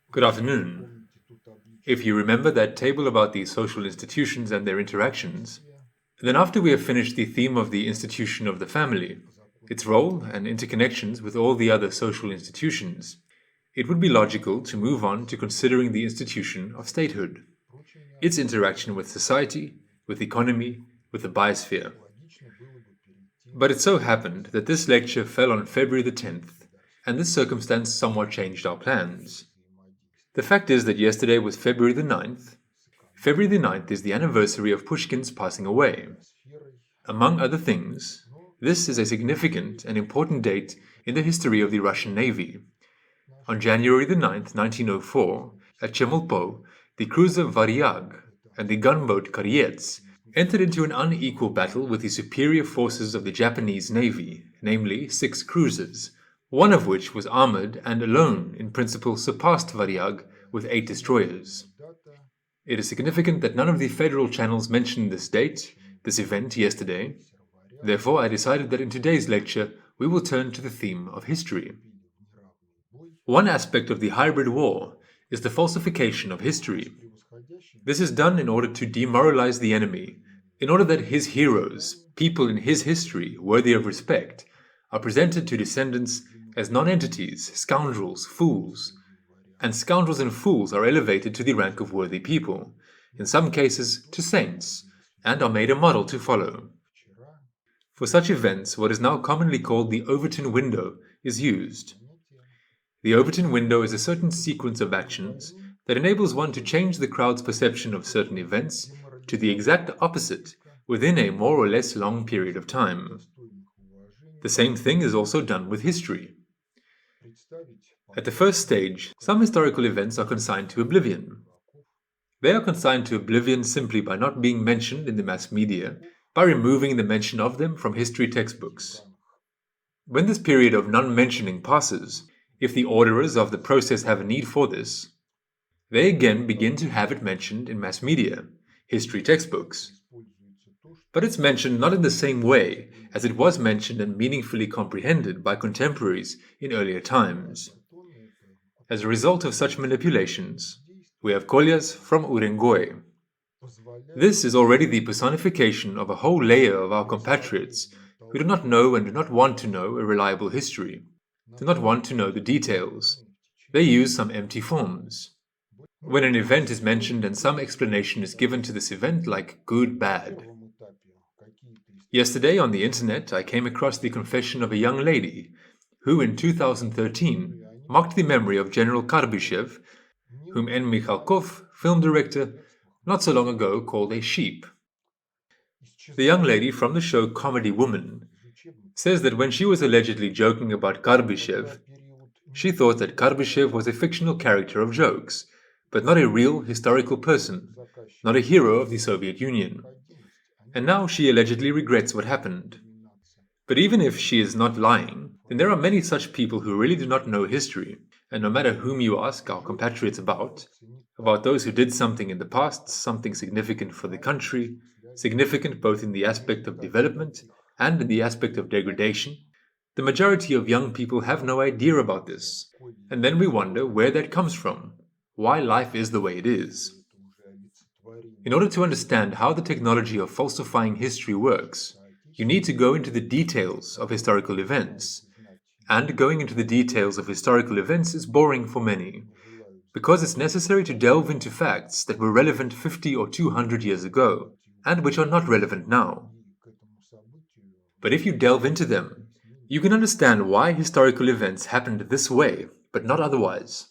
Good afternoon. If you remember that table about the social institutions and their interactions, then after we have finished the theme of the institution of the family, its role and interconnections with all the other social institutions, it would be logical to move on to considering the institution of statehood, its interaction with society, with economy, with the biosphere. But it so happened that this lecture fell on February the 10th, and this circumstance somewhat changed our plans. The fact is that yesterday was February the 9th. February the 9th is the anniversary of Pushkin's passing away. Among other things, this is a significant and important date in the history of the Russian Navy. On January the 9th, 1904, at Chemulpo, the cruiser Varyag and the gunboat Koryets entered into an unequal battle with the superior forces of the Japanese Navy, namely 6 cruisers, one of which was armored and alone in principle surpassed Varyag with 8 destroyers. It is significant that none of the federal channels mentioned this date, this event yesterday. Therefore, I decided that in today's lecture we will turn to the theme of history. One aspect of the hybrid war is the falsification of history. This is done in order to demoralize the enemy, in order that his heroes, people in his history worthy of respect, are presented to descendants as non-entities, scoundrels, fools, and scoundrels and fools are elevated to the rank of worthy people, in some cases to saints, and are made a model to follow. For such events, what is now commonly called the Overton Window is used. The Overton Window is a certain sequence of actions that enables one to change the crowd's perception of certain events to the exact opposite within a more or less long period of time. The same thing is also done with history. At the first stage, some historical events are consigned to oblivion. They are consigned to oblivion simply by not being mentioned in the mass media, by removing the mention of them from history textbooks. When this period of non-mentioning passes, if the orderers of the process have a need for this, they again begin to have it mentioned in mass media, history textbooks. But it's mentioned not in the same way as it was mentioned and meaningfully comprehended by contemporaries in earlier times. As a result of such manipulations, we have Kolyas from Urengoi. This is already the personification of a whole layer of our compatriots who do not know and do not want to know a reliable history, do not want to know the details. They use some empty forms. When an event is mentioned and some explanation is given to this event like good, bad. Yesterday on the internet I came across the confession of a young lady who in 2013 mocked the memory of General Karbyshev, whom N. Mikhalkov, film director, not so long ago called a sheep. The young lady from the show Comedy Woman says that when she was allegedly joking about Karbyshev, she thought that Karbyshev was a fictional character of jokes, but not a real historical person, not a hero of the Soviet Union. And now she allegedly regrets what happened. But even if she is not lying, then there are many such people who really do not know history, and no matter whom you ask our compatriots about those who did something in the past, something significant for the country, significant both in the aspect of development and in the aspect of degradation, the majority of young people have no idea about this, and then we wonder where that comes from, why life is the way it is. In order to understand how the technology of falsifying history works, you need to go into the details of historical events. And going into the details of historical events is boring for many, because it's necessary to delve into facts that were relevant 50 or 200 years ago, and which are not relevant now. But if you delve into them, you can understand why historical events happened this way, but not otherwise.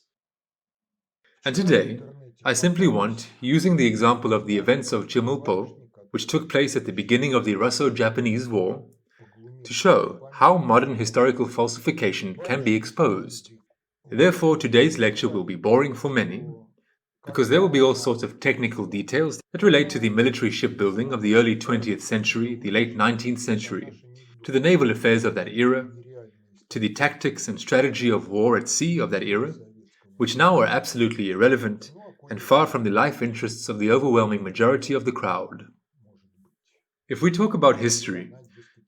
And today, I simply want, using the example of the events of Chemulpo, which took place at the beginning of the Russo-Japanese War, to show how modern historical falsification can be exposed. Therefore, today's lecture will be boring for many, because there will be all sorts of technical details that relate to the military shipbuilding of the early 20th century, the late 19th century, to the naval affairs of that era, to the tactics and strategy of war at sea of that era, which now are absolutely irrelevant and far from the life interests of the overwhelming majority of the crowd. If we talk about history,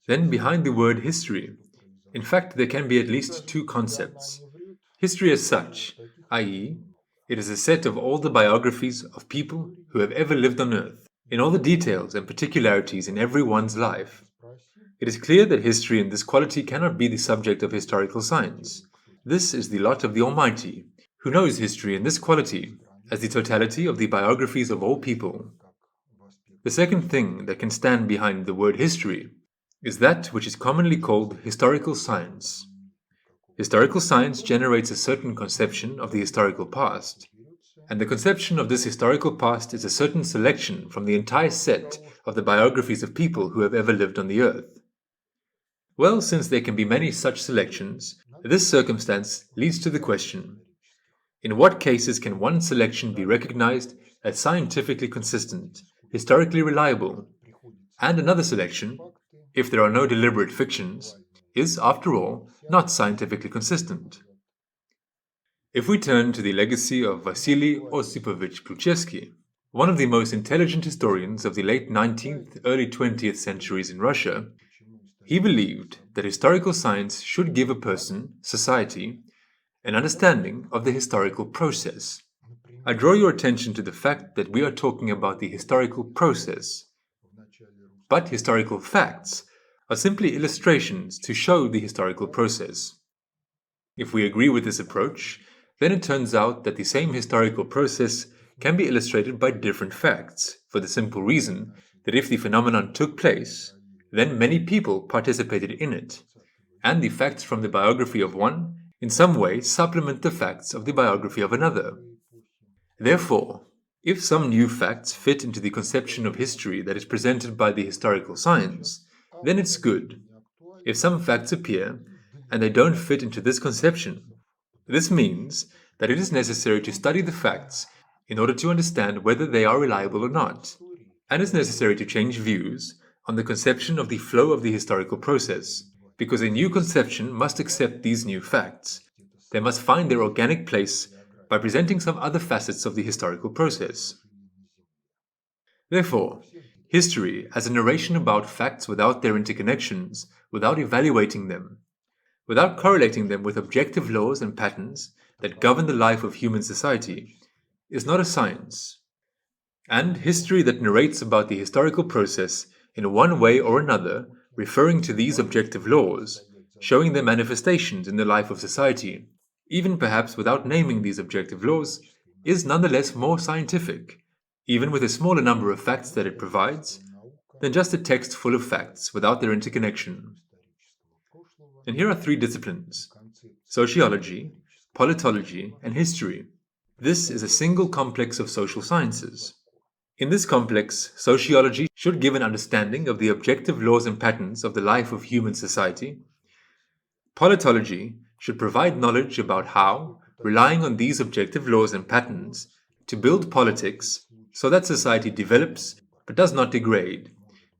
then behind the word history, in fact there can be at least two concepts. History as such, i.e., It is a set of all the biographies of people who have ever lived on Earth, in all the details and particularities in every one's life. It is clear that history in this quality cannot be the subject of historical science. This is the lot of the Almighty, who knows history in this quality as the totality of the biographies of all people. The second thing that can stand behind the word history is that which is commonly called historical science. Historical science generates a certain conception of the historical past, and the conception of this historical past is a certain selection from the entire set of the biographies of people who have ever lived on the earth. Well, since there can be many such selections, this circumstance leads to the question: in what cases can one selection be recognized as scientifically consistent, historically reliable, and another selection, if there are no deliberate fictions, is, after all, not scientifically consistent? If we turn to the legacy of Vasily Osipovich Gluchevsky, one of the most intelligent historians of the late 19th, early 20th centuries in Russia, he believed that historical science should give a person, society, an understanding of the historical process. I draw your attention to the fact that we are talking about the historical process. But historical facts are simply illustrations to show the historical process. If we agree with this approach, then it turns out that the same historical process can be illustrated by different facts, for the simple reason that if the phenomenon took place, then many people participated in it, and the facts from the biography of one in some way supplement the facts of the biography of another. Therefore, if some new facts fit into the conception of history that is presented by the historical science, then it's good. If some facts appear, and they don't fit into this conception, this means that it is necessary to study the facts in order to understand whether they are reliable or not, and it's necessary to change views on the conception of the flow of the historical process, because a new conception must accept these new facts. They must find their organic place by presenting some other facets of the historical process. Therefore, history as a narration about facts without their interconnections, without evaluating them, without correlating them with objective laws and patterns that govern the life of human society, is not a science. And history that narrates about the historical process in one way or another, referring to these objective laws, showing their manifestations in the life of society, even perhaps without naming these objective laws, is nonetheless more scientific, even with a smaller number of facts that it provides, than just a text full of facts without their interconnection. And here are three disciplines: sociology, politology, and history. This is a single complex of social sciences. In this complex, sociology should give an understanding of the objective laws and patterns of the life of human society. Politology should provide knowledge about how, relying on these objective laws and patterns, to build politics so that society develops but does not degrade.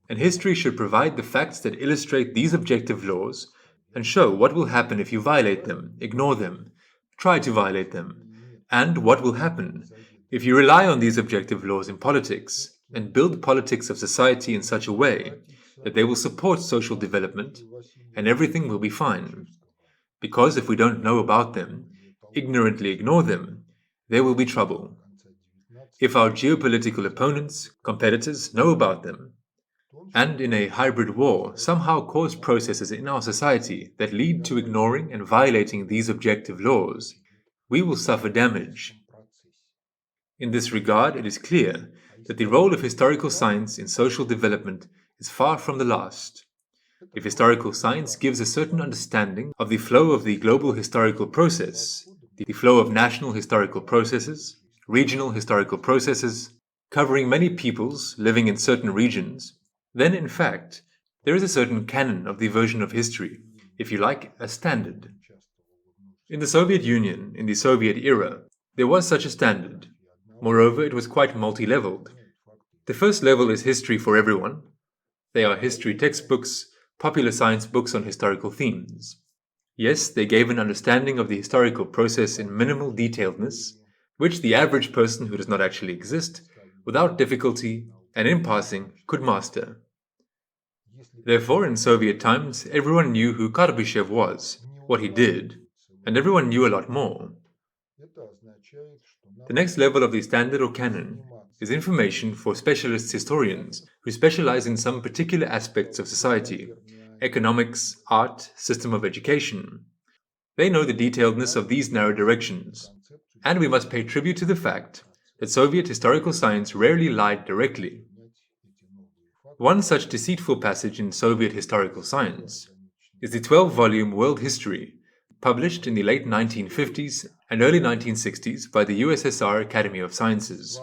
And history should provide the facts that illustrate these objective laws and show what will happen if you violate them, ignore them, try to violate them, and what will happen if you rely on these objective laws in politics and build politics of society in such a way that they will support social development and everything will be fine. Because if we don't know about them, ignorantly ignore them, there will be trouble. If our geopolitical opponents, competitors, know about them, and in a hybrid war somehow cause processes in our society that lead to ignoring and violating these objective laws, we will suffer damage. In this regard, it is clear that the role of historical science in social development is far from the last. If historical science gives a certain understanding of the flow of the global historical process, the flow of national historical processes, regional historical processes, covering many peoples living in certain regions, then in fact, there is a certain canon of the version of history, if you like, a standard. In the Soviet Union, in the Soviet era, there was such a standard. Moreover, it was quite multi-leveled. The first level is history for everyone. They are history textbooks, popular science books on historical themes. Yes, they gave an understanding of the historical process in minimal detailedness, which the average person who does not actually exist, without difficulty and in passing, could master. Therefore, in Soviet times, everyone knew who Kardashev was, what he did, and everyone knew a lot more. The next level of the standard or canon is information for specialist historians who specialize in some particular aspects of society, economics, art, system of education. They know the detailedness of these narrow directions, and we must pay tribute to the fact that Soviet historical science rarely lied directly. One such deceitful passage in Soviet historical science is the 12-volume World History, published in the late 1950s and early 1960s by the USSR Academy of Sciences.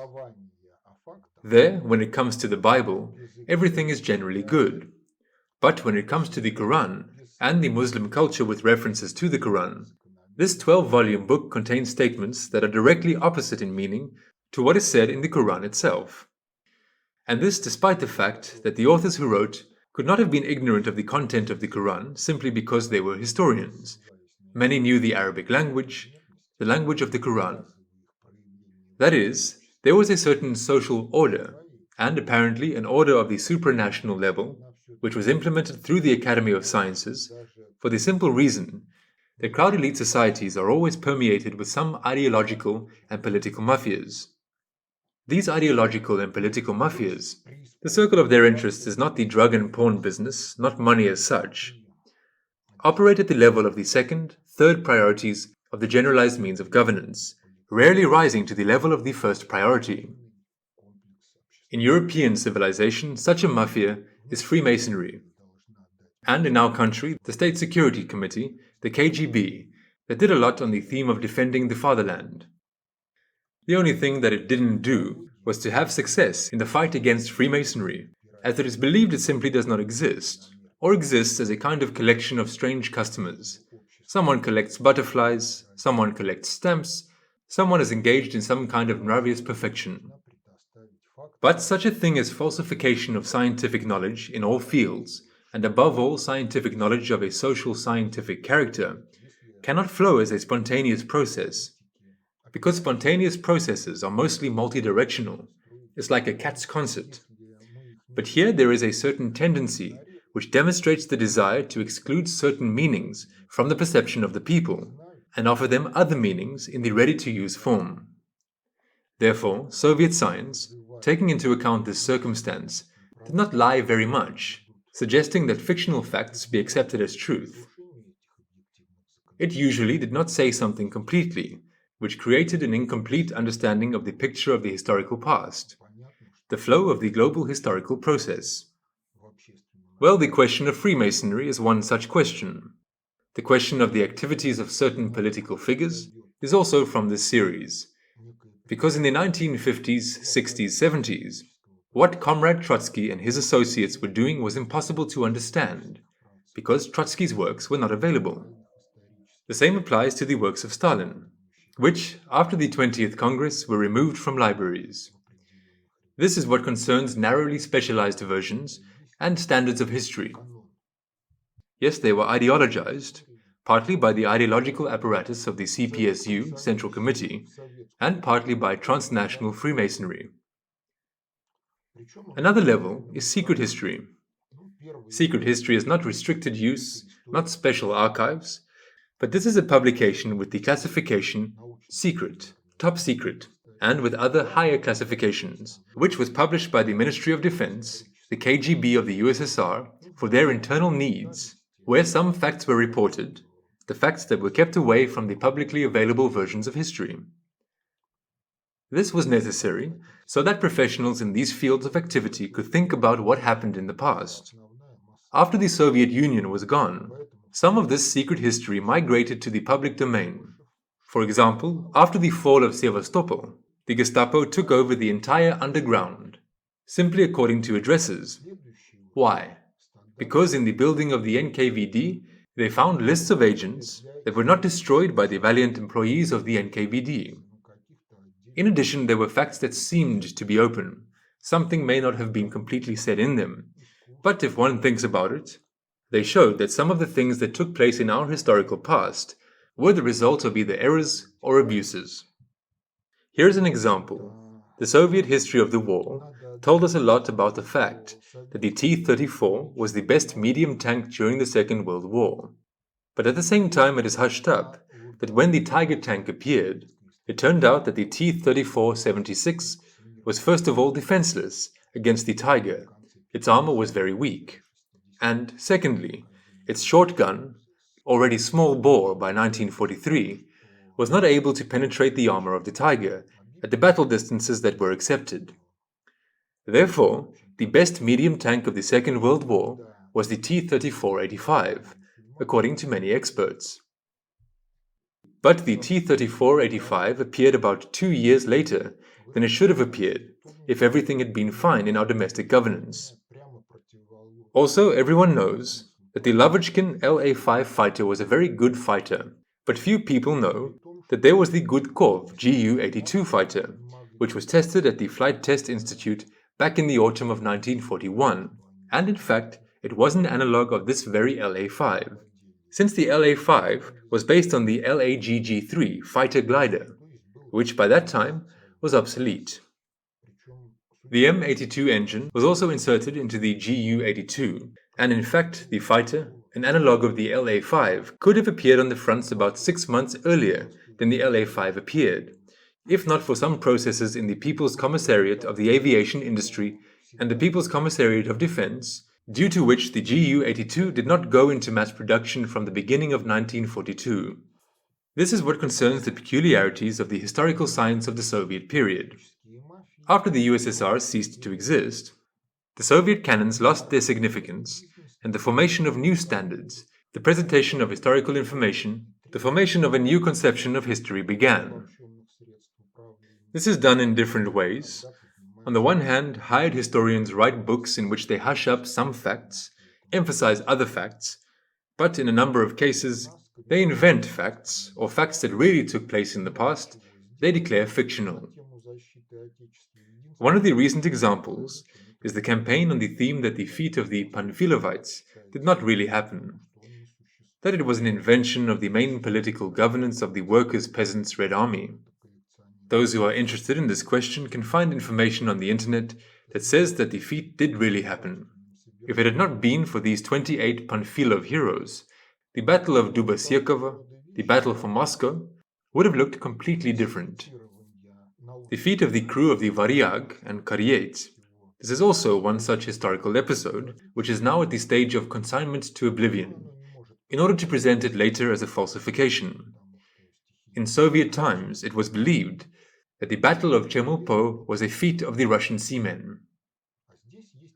There, when it comes to the Bible, everything is generally good. But when it comes to the Quran and the Muslim culture with references to the Quran, this 12-volume book contains statements that are directly opposite in meaning to what is said in the Quran itself. And this despite the fact that the authors who wrote could not have been ignorant of the content of the Quran simply because they were historians. Many knew the Arabic language, the language of the Quran. That is, there was a certain social order, and apparently an order of the supranational level, which was implemented through the Academy of Sciences, for the simple reason that crowd elite societies are always permeated with some ideological and political mafias. These ideological and political mafias, the circle of their interests is not the drug and porn business, not money as such, operate at the level of the second, third priorities of the generalized means of governance, rarely rising to the level of the first priority. In European civilization, such a mafia is Freemasonry. And in our country, the State Security Committee, the KGB, that did a lot on the theme of defending the fatherland. The only thing that it didn't do was to have success in the fight against Freemasonry, as it is believed it simply does not exist, or exists as a kind of collection of strange customers. Someone collects butterflies, someone collects stamps, someone is engaged in some kind of marvelous perfection. But such a thing as falsification of scientific knowledge in all fields, and above all scientific knowledge of a social scientific character, cannot flow as a spontaneous process. Because spontaneous processes are mostly multidirectional, it's like a cat's concert. But here there is a certain tendency which demonstrates the desire to exclude certain meanings from the perception of the people, and offer them other meanings in the ready-to-use form. Therefore, Soviet science, taking into account this circumstance, did not lie very much, suggesting that fictional facts be accepted as truth. It usually did not say something completely, which created an incomplete understanding of the picture of the historical past, the flow of the global historical process. Well, the question of Freemasonry is one such question. The question of the activities of certain political figures is also from this series. Because in the 1950s, 60s, 70s, what Comrade Trotsky and his associates were doing was impossible to understand, because Trotsky's works were not available. The same applies to the works of Stalin, which, after the 20th Congress, were removed from libraries. This is what concerns narrowly specialized versions and standards of history. Yes, they were ideologized, partly by the ideological apparatus of the CPSU, Central Committee, and partly by transnational Freemasonry. Another level is secret history. Secret history is not restricted use, not special archives, but this is a publication with the classification secret, top secret, and with other higher classifications, which was published by the Ministry of Defense, the KGB of the USSR, for their internal needs, where some facts were reported, the facts that were kept away from the publicly available versions of history. This was necessary so that professionals in these fields of activity could think about what happened in the past. After the Soviet Union was gone, some of this secret history migrated to the public domain. For example, after the fall of Sevastopol, the Gestapo took over the entire underground, simply according to addresses. Why? Because in the building of the NKVD, they found lists of agents that were not destroyed by the valiant employees of the NKVD. In addition, there were facts that seemed to be open. Something may not have been completely said in them, but if one thinks about it, they showed that some of the things that took place in our historical past were the result of either errors or abuses. Here's an example. The Soviet history of the war told us a lot about the fact that the T-34 was the best medium tank during the Second World War. But at the same time it is hushed up that when the Tiger tank appeared, It turned out that the T-34-76 was first of all defenseless against the Tiger. Its armor was very weak. And secondly, its short gun, already small bore by 1943, was not able to penetrate the armor of the Tiger at the battle distances that were accepted. Therefore, the best medium tank of the Second World War was the T-34-85, according to many experts. But the T-34-85 appeared about 2 years later than it should have appeared if everything had been fine in our domestic governance. Also, everyone knows that the Lavochkin LA-5 fighter was a very good fighter, but few people know that there was the Gudkov GU-82 fighter, which was tested at the Flight Test Institute back in the autumn of 1941, and in fact, it was an analogue of this very LA-5, since the LA-5 was based on the LAGG-3 fighter glider, which by that time was obsolete. The M82 engine was also inserted into the GU-82, and in fact the fighter, an analogue of the LA-5, could have appeared on the fronts about 6 months earlier than the LA-5 appeared, if not for some processes in the People's Commissariat of the Aviation Industry and the People's Commissariat of Defense, due to which the GU-82 did not go into mass production from the beginning of 1942. This is what concerns the peculiarities of the historical science of the Soviet period. After the USSR ceased to exist, the Soviet canons lost their significance, and the formation of new standards, the presentation of historical information, the formation of a new conception of history began. This is done in different ways. On the one hand, hired historians write books in which they hush up some facts, emphasize other facts, but in a number of cases, they invent facts, or facts that really took place in the past, they declare fictional. One of the recent examples is the campaign on the theme that the feat of the Panfilovites did not really happen, that it was an invention of the main political governance of the Workers' Peasants' Red Army. Those who are interested in this question can find information on the internet that says that the feat did really happen. If it had not been for these 28 Panfilov heroes, the Battle of Dubosyekovo, the Battle for Moscow, would have looked completely different. The feat of the crew of the Varyag and Karyets. This is also one such historical episode, which is now at the stage of consignment to oblivion, in order to present it later as a falsification. In Soviet times, it was believed that the Battle of Chemulpo was a feat of the Russian seamen.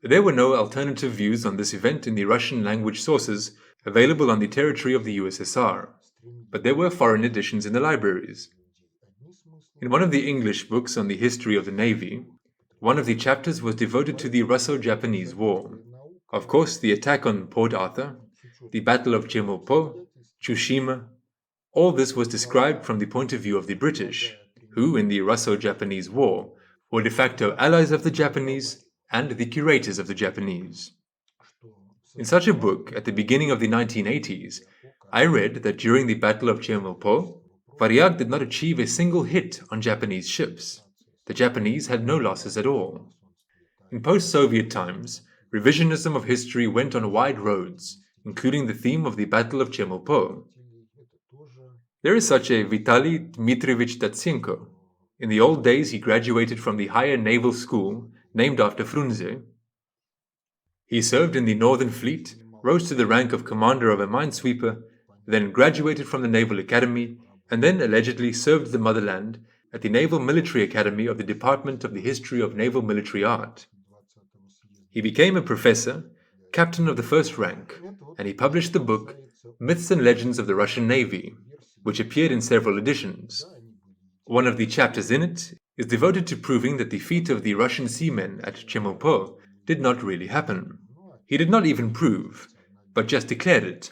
There were no alternative views on this event in the Russian language sources available on the territory of the USSR, but there were foreign editions in the libraries. In one of the English books on the history of the Navy, one of the chapters was devoted to the Russo-Japanese War. Of course, the attack on Port Arthur, the Battle of Chemulpo, Tsushima, all this was described from the point of view of the British, who, in the Russo-Japanese War, were de facto allies of the Japanese and the curators of the Japanese. In such a book, at the beginning of the 1980s, I read that during the Battle of Chemulpo, Varyag did not achieve a single hit on Japanese ships. The Japanese had no losses at all. In post-Soviet times, revisionism of history went on wide roads, including the theme of the Battle of Chemulpo. There is such a Vitaly Dmitrievich Datsenko. In the old days, he graduated from the higher naval school named after Frunze. He served in the Northern Fleet, rose to the rank of commander of a minesweeper, then graduated from the Naval Academy, and then allegedly served the motherland at the Naval Military Academy of the Department of the History of Naval Military Art. He became a professor, captain of the first rank, and he published the book Myths and Legends of the Russian Navy, which appeared in several editions. One of the chapters in it is devoted to proving that the feat of the Russian seamen at Chemulpo did not really happen. He did not even prove, but just declared it.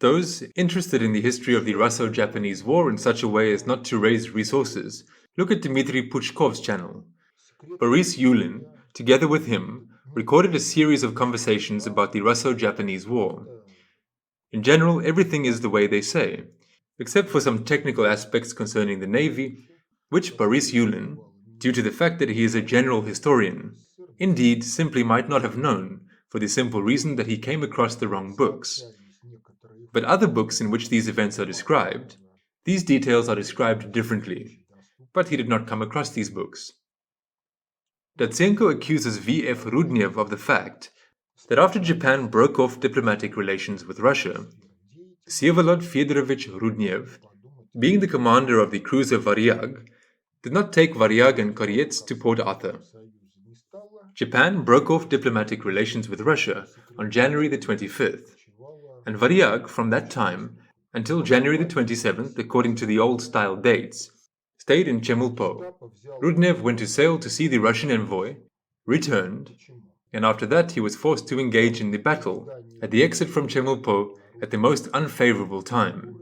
Those interested in the history of the Russo-Japanese War in such a way as not to raise resources, look at Dmitry Puchkov's channel. Boris Yulin, together with him, recorded a series of conversations about the Russo-Japanese War. In general, everything is the way they say, except for some technical aspects concerning the Navy, which Boris Yulin, due to the fact that he is a general historian, indeed simply might not have known, for the simple reason that he came across the wrong books. But other books in which these events are described, These details are described differently, but he did not come across these books. Datsenko accuses V.F. Rudnev of the fact that after Japan broke off diplomatic relations with Russia, Vsevolod Fedorovich Rudnev, being the commander of the cruiser Varyag, did not take Varyag and Koryets to Port Arthur. Japan broke off diplomatic relations with Russia on January the 25th, and Varyag from that time until January the 27th, according to the old-style dates, stayed in Chemulpo. Rudnev went to sail to see the Russian envoy, returned, and after that he was forced to engage in the battle at the exit from Chemulpo at the most unfavorable time.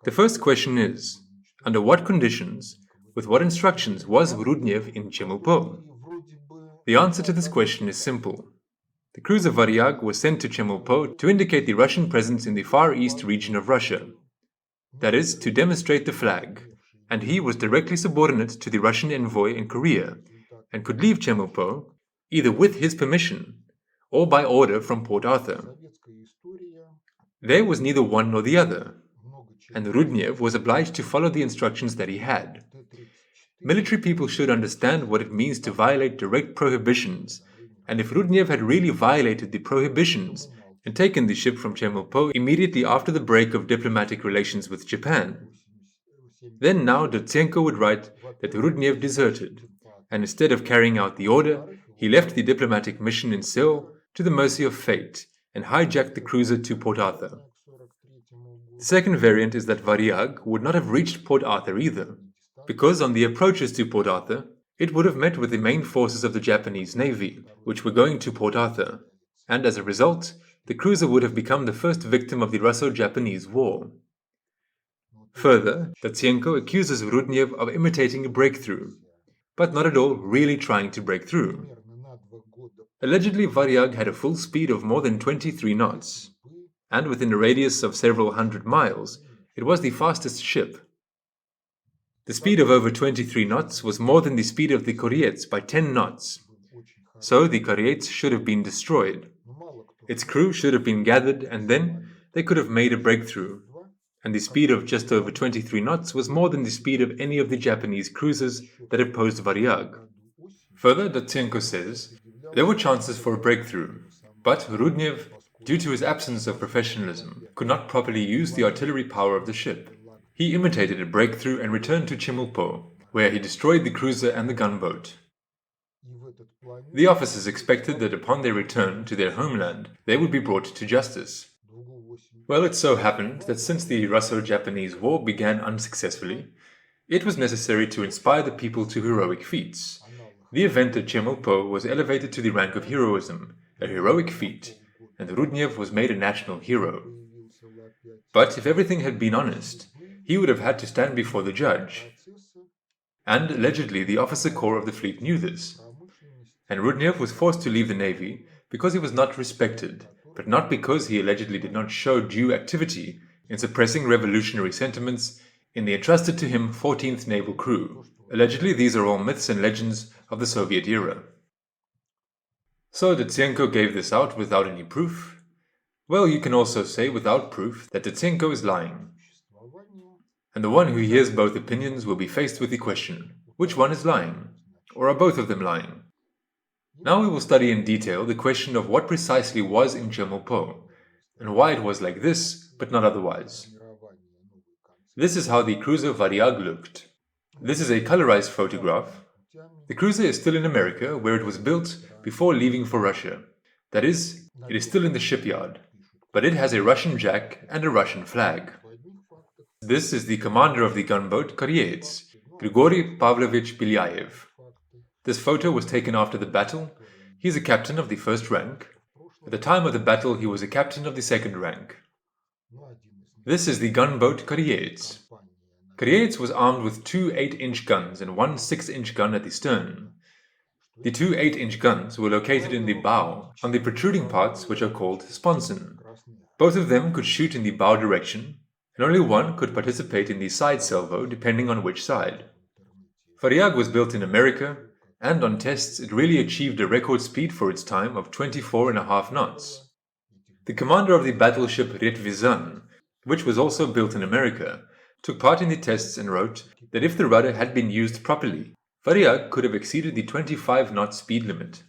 The first question is, under what conditions, with what instructions was Rudnev in Chemulpo? The answer to this question is simple. The cruiser Varyag was sent to Chemulpo to indicate the Russian presence in the Far East region of Russia. That is, to demonstrate the flag, and he was directly subordinate to the Russian envoy in Korea, and could leave Chemulpo either with his permission or by order from Port Arthur. There was neither one nor the other, and Rudnev was obliged to follow the instructions that he had. Military people should understand what it means to violate direct prohibitions, and if Rudnev had really violated the prohibitions and taken the ship from Chemulpo immediately after the break of diplomatic relations with Japan, then now Datsenko would write that Rudnev deserted, and instead of carrying out the order, he left the diplomatic mission in Seoul to the mercy of fate and hijacked the cruiser to Port Arthur. The second variant is that Varyag would not have reached Port Arthur either, because on the approaches to Port Arthur, it would have met with the main forces of the Japanese Navy, which were going to Port Arthur, and as a result, the cruiser would have become the first victim of the Russo-Japanese War. Further, Datsenko accuses Rudnev of imitating a breakthrough, but not at all really trying to break through. Allegedly, Varyag had a full speed of more than 23 knots, and within a radius of several hundred miles, it was the fastest ship. The speed of over 23 knots was more than the speed of the Koryets by 10 knots, so the Koryets should have been destroyed. Its crew should have been gathered, and then they could have made a breakthrough, and the speed of just over 23 knots was more than the speed of any of the Japanese cruisers that opposed Varyag. Further, Datsenko says, there were chances for a breakthrough, but Rudnev, due to his absence of professionalism, could not properly use the artillery power of the ship. He imitated a breakthrough and returned to Chemulpo, where he destroyed the cruiser and the gunboat. The officers expected that upon their return to their homeland, they would be brought to justice. Well, it so happened that since the Russo-Japanese War began unsuccessfully, it was necessary to inspire the people to heroic feats. The event at Chemulpo was elevated to the rank of heroism, a heroic feat, and Rudnev was made a national hero. But if everything had been honest, he would have had to stand before the judge. And allegedly the officer corps of the fleet knew this. And Rudnev was forced to leave the navy because he was not respected, but not because he allegedly did not show due activity in suppressing revolutionary sentiments in the entrusted to him 14th Naval Crew. Allegedly, these are all myths and legends of the Soviet era. So Datsenko gave this out without any proof? Well, you can also say without proof that Datsenko is lying. And the one who hears both opinions will be faced with the question, which one is lying? Or are both of them lying? Now we will study in detail the question of what precisely was in Chemulpo, and why it was like this, but not otherwise. This is how the cruiser Varyag looked. This is a colorized photograph. The cruiser is still in America, where it was built before leaving for Russia. That is, it is still in the shipyard, but it has a Russian jack and a Russian flag. This is the commander of the gunboat Koryets, Grigory Pavlovich Belyaev. This photo was taken after the battle. He is a captain of the first rank. At the time of the battle, he was a captain of the second rank. This is the gunboat Koryets. Koryets was armed with two 8-inch guns and one 6-inch gun at the stern. The two 8-inch guns were located in the bow, on the protruding parts which are called sponson. Both of them could shoot in the bow direction, and only one could participate in the side salvo depending on which side. Varyag was built in America, and on tests it really achieved a record speed for its time of 24.5 knots. The commander of the battleship Retvizan, which was also built in America, took part in the tests and wrote that if the rudder had been used properly, Varyag could have exceeded the 25-knot speed limit.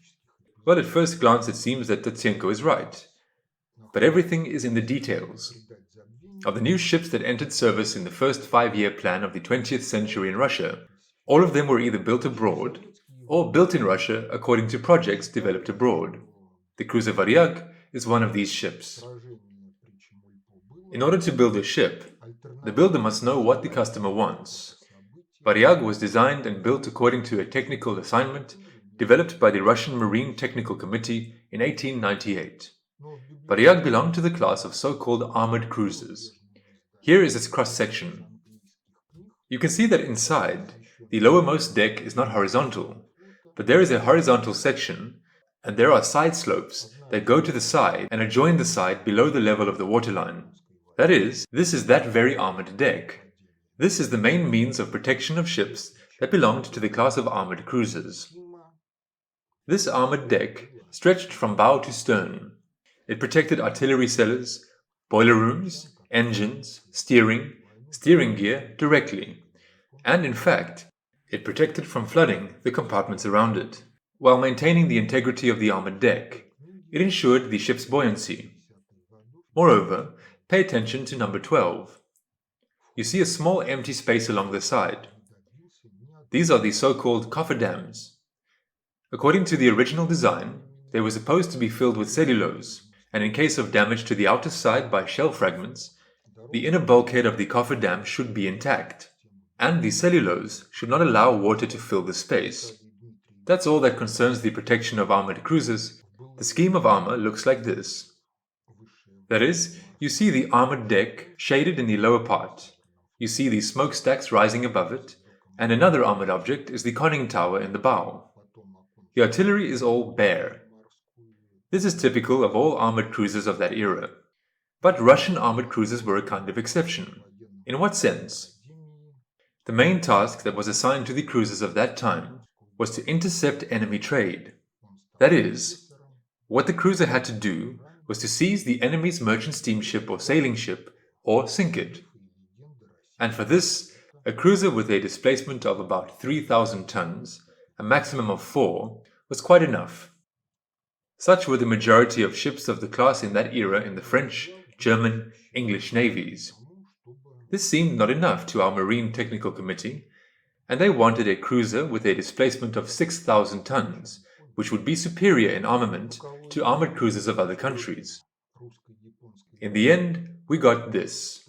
Well, at first glance it seems that Tatsenko is right, but everything is in the details. Of the new ships that entered service in the first 5-year plan of the 20th century in Russia, all of them were either built abroad or built in Russia according to projects developed abroad. The cruiser Varyag is one of these ships. In order to build a ship, the builder must know what the customer wants. Varyag was designed and built according to a technical assignment developed by the Russian Marine Technical Committee in 1898. Varyag belonged to the class of so-called armored cruisers. Here is its cross-section. You can see that inside, the lowermost deck is not horizontal, but there is a horizontal section, and there are side slopes that go to the side and adjoin the side below the level of the waterline. That is, this is that very armored deck. This is the main means of protection of ships that belonged to the class of armored cruisers. This armored deck stretched from bow to stern. It protected artillery cellars, boiler rooms, engines, steering gear directly, and in fact, it protected from flooding the compartments around it. While maintaining the integrity of the armored deck, it ensured the ship's buoyancy. Moreover, pay attention to number 12. You see a small empty space along the side. These are the so-called cofferdams. According to the original design, they were supposed to be filled with cellulose, and in case of damage to the outer side by shell fragments, the inner bulkhead of the cofferdam should be intact, and the cellulose should not allow water to fill the space. That's all that concerns the protection of armored cruisers. The scheme of armor looks like this. That is, you see the armored deck shaded in the lower part. You see the smokestacks rising above it, and another armored object is the conning tower in the bow. The artillery is all Baer. This is typical of all armored cruisers of that era. But Russian armored cruisers were a kind of exception. In what sense? The main task that was assigned to the cruisers of that time was to intercept enemy trade. That is, what the cruiser had to do was to seize the enemy's merchant steamship or sailing ship, or sink it. And for this, a cruiser with a displacement of about 3,000 tons, a maximum of 4, was quite enough. Such were the majority of ships of the class in that era in the French, German, English navies. This seemed not enough to our Marine Technical Committee, and they wanted a cruiser with a displacement of 6,000 tons, which would be superior in armament to armored cruisers of other countries. In the end, we got this.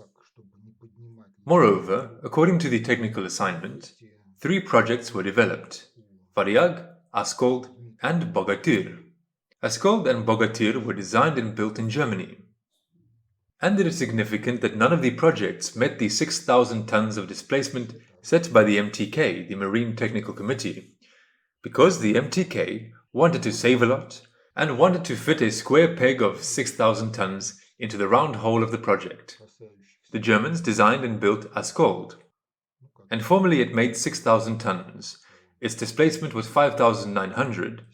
Moreover, according to the technical assignment, 3 projects were developed: Varyag, Askold, and Bogatyr. Askold and Bogatyr were designed and built in Germany. And it is significant that none of the projects met the 6,000 tons of displacement set by the MTK, the Marine Technical Committee, because the MTK wanted to save a lot and wanted to fit a square peg of 6,000 tons into the round hole of the project. The Germans designed and built Askold, and formerly it made 6,000 tons. Its displacement was 5,900,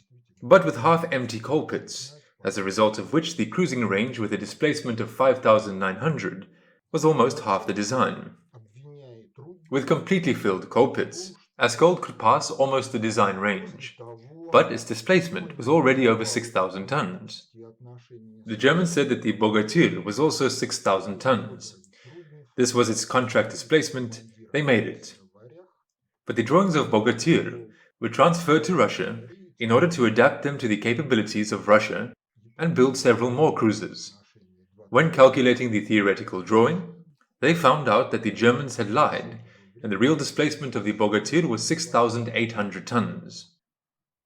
but with half-empty coal pits, as a result of which the cruising range with a displacement of 5,900 was almost half the design. With completely filled coal pits, Askold could pass almost the design range, but its displacement was already over 6,000 tons. The Germans said that the Bogatyr was also 6,000 tons. This was its contract displacement, they made it. But the drawings of Bogatyr were transferred to Russia in order to adapt them to the capabilities of Russia and build several more cruisers. When calculating the theoretical drawing, they found out that the Germans had lied, and the real displacement of the Bogatyr was 6,800 tons.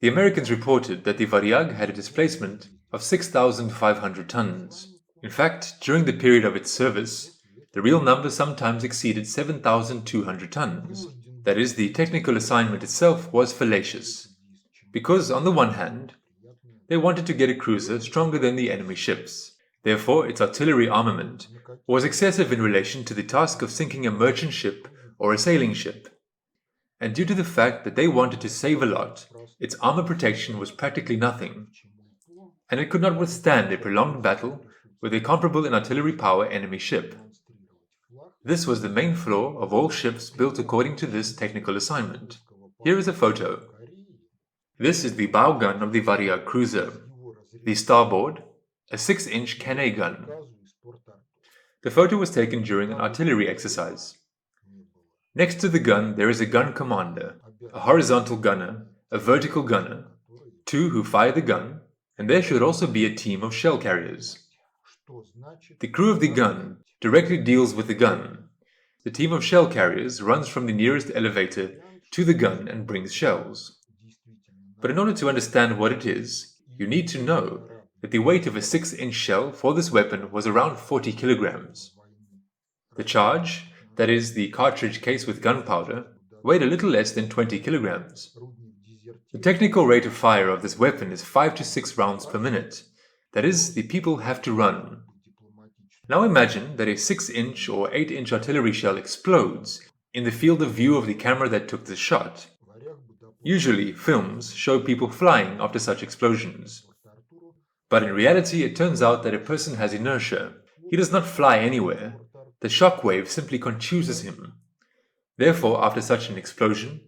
The Americans reported that the Varyag had a displacement of 6,500 tons. In fact, during the period of its service, the real number sometimes exceeded 7,200 tons. That is, the technical assignment itself was fallacious, because on the one hand, they wanted to get a cruiser stronger than the enemy ships. Therefore, its artillery armament was excessive in relation to the task of sinking a merchant ship or a sailing ship. And due to the fact that they wanted to save a lot, its armor protection was practically nothing, and it could not withstand a prolonged battle with a comparable in artillery power enemy ship. This was the main floor of all ships built according to this technical assignment. Here is a photo. This is the bow gun of the Varyag cruiser. The starboard, a 6-inch Cannae gun. The photo was taken during an artillery exercise. Next to the gun there is a gun commander, a horizontal gunner, a vertical gunner, 2 who fire the gun, and there should also be a team of shell carriers. The crew of the gun directly deals with the gun. The team of shell carriers runs from the nearest elevator to the gun and brings shells. But in order to understand what it is, you need to know that the weight of a 6-inch shell for this weapon was around 40 kilograms. The charge, that is, the cartridge case with gunpowder, weighed a little less than 20 kilograms. The technical rate of fire of this weapon is 5 to 6 rounds per minute. That is, the people have to run. Now imagine that a 6-inch or 8-inch artillery shell explodes in the field of view of the camera that took the shot. Usually, films show people flying after such explosions. But in reality, it turns out that a person has inertia. He does not fly anywhere. The shock wave simply contuses him. Therefore, after such an explosion,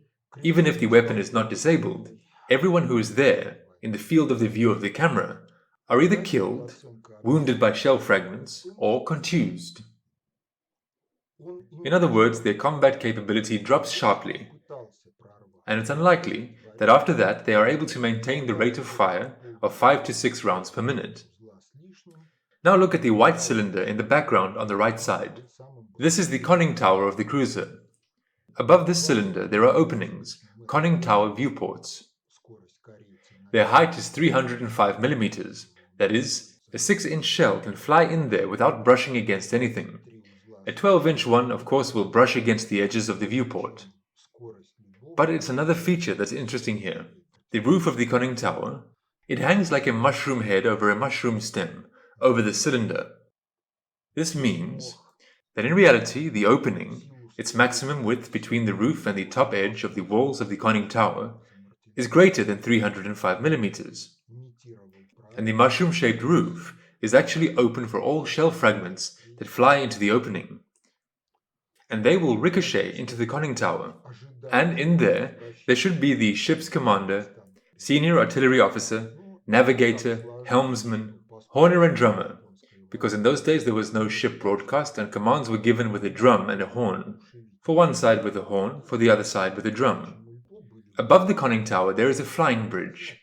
even if the weapon is not disabled, everyone who is there, in the field of the view of the camera, are either killed, wounded by shell fragments, or contused. In other words, their combat capability drops sharply, and it's unlikely that after that they are able to maintain the rate of fire of 5 to 6 rounds per minute. Now look at the white cylinder in the background on the right side. This is the conning tower of the cruiser. Above this cylinder there are openings, conning tower viewports. Their height is 305 millimeters. That is, a 6-inch shell can fly in there without brushing against anything. A 12-inch one, of course, will brush against the edges of the viewport. But it's another feature that's interesting here. The roof of the conning tower, it hangs like a mushroom head over a mushroom stem, over the cylinder. This means that in reality the opening, its maximum width between the roof and the top edge of the walls of the conning tower, is greater than 305 millimeters. And the mushroom-shaped roof is actually open for all shell fragments that fly into the opening. And they will ricochet into the conning tower, and in there should be the ship's commander, senior artillery officer, navigator, helmsman, horner and drummer, because in those days there was no ship broadcast and commands were given with a drum and a horn, for one side with a horn, for the other side with a drum. Above the conning tower there is a flying bridge.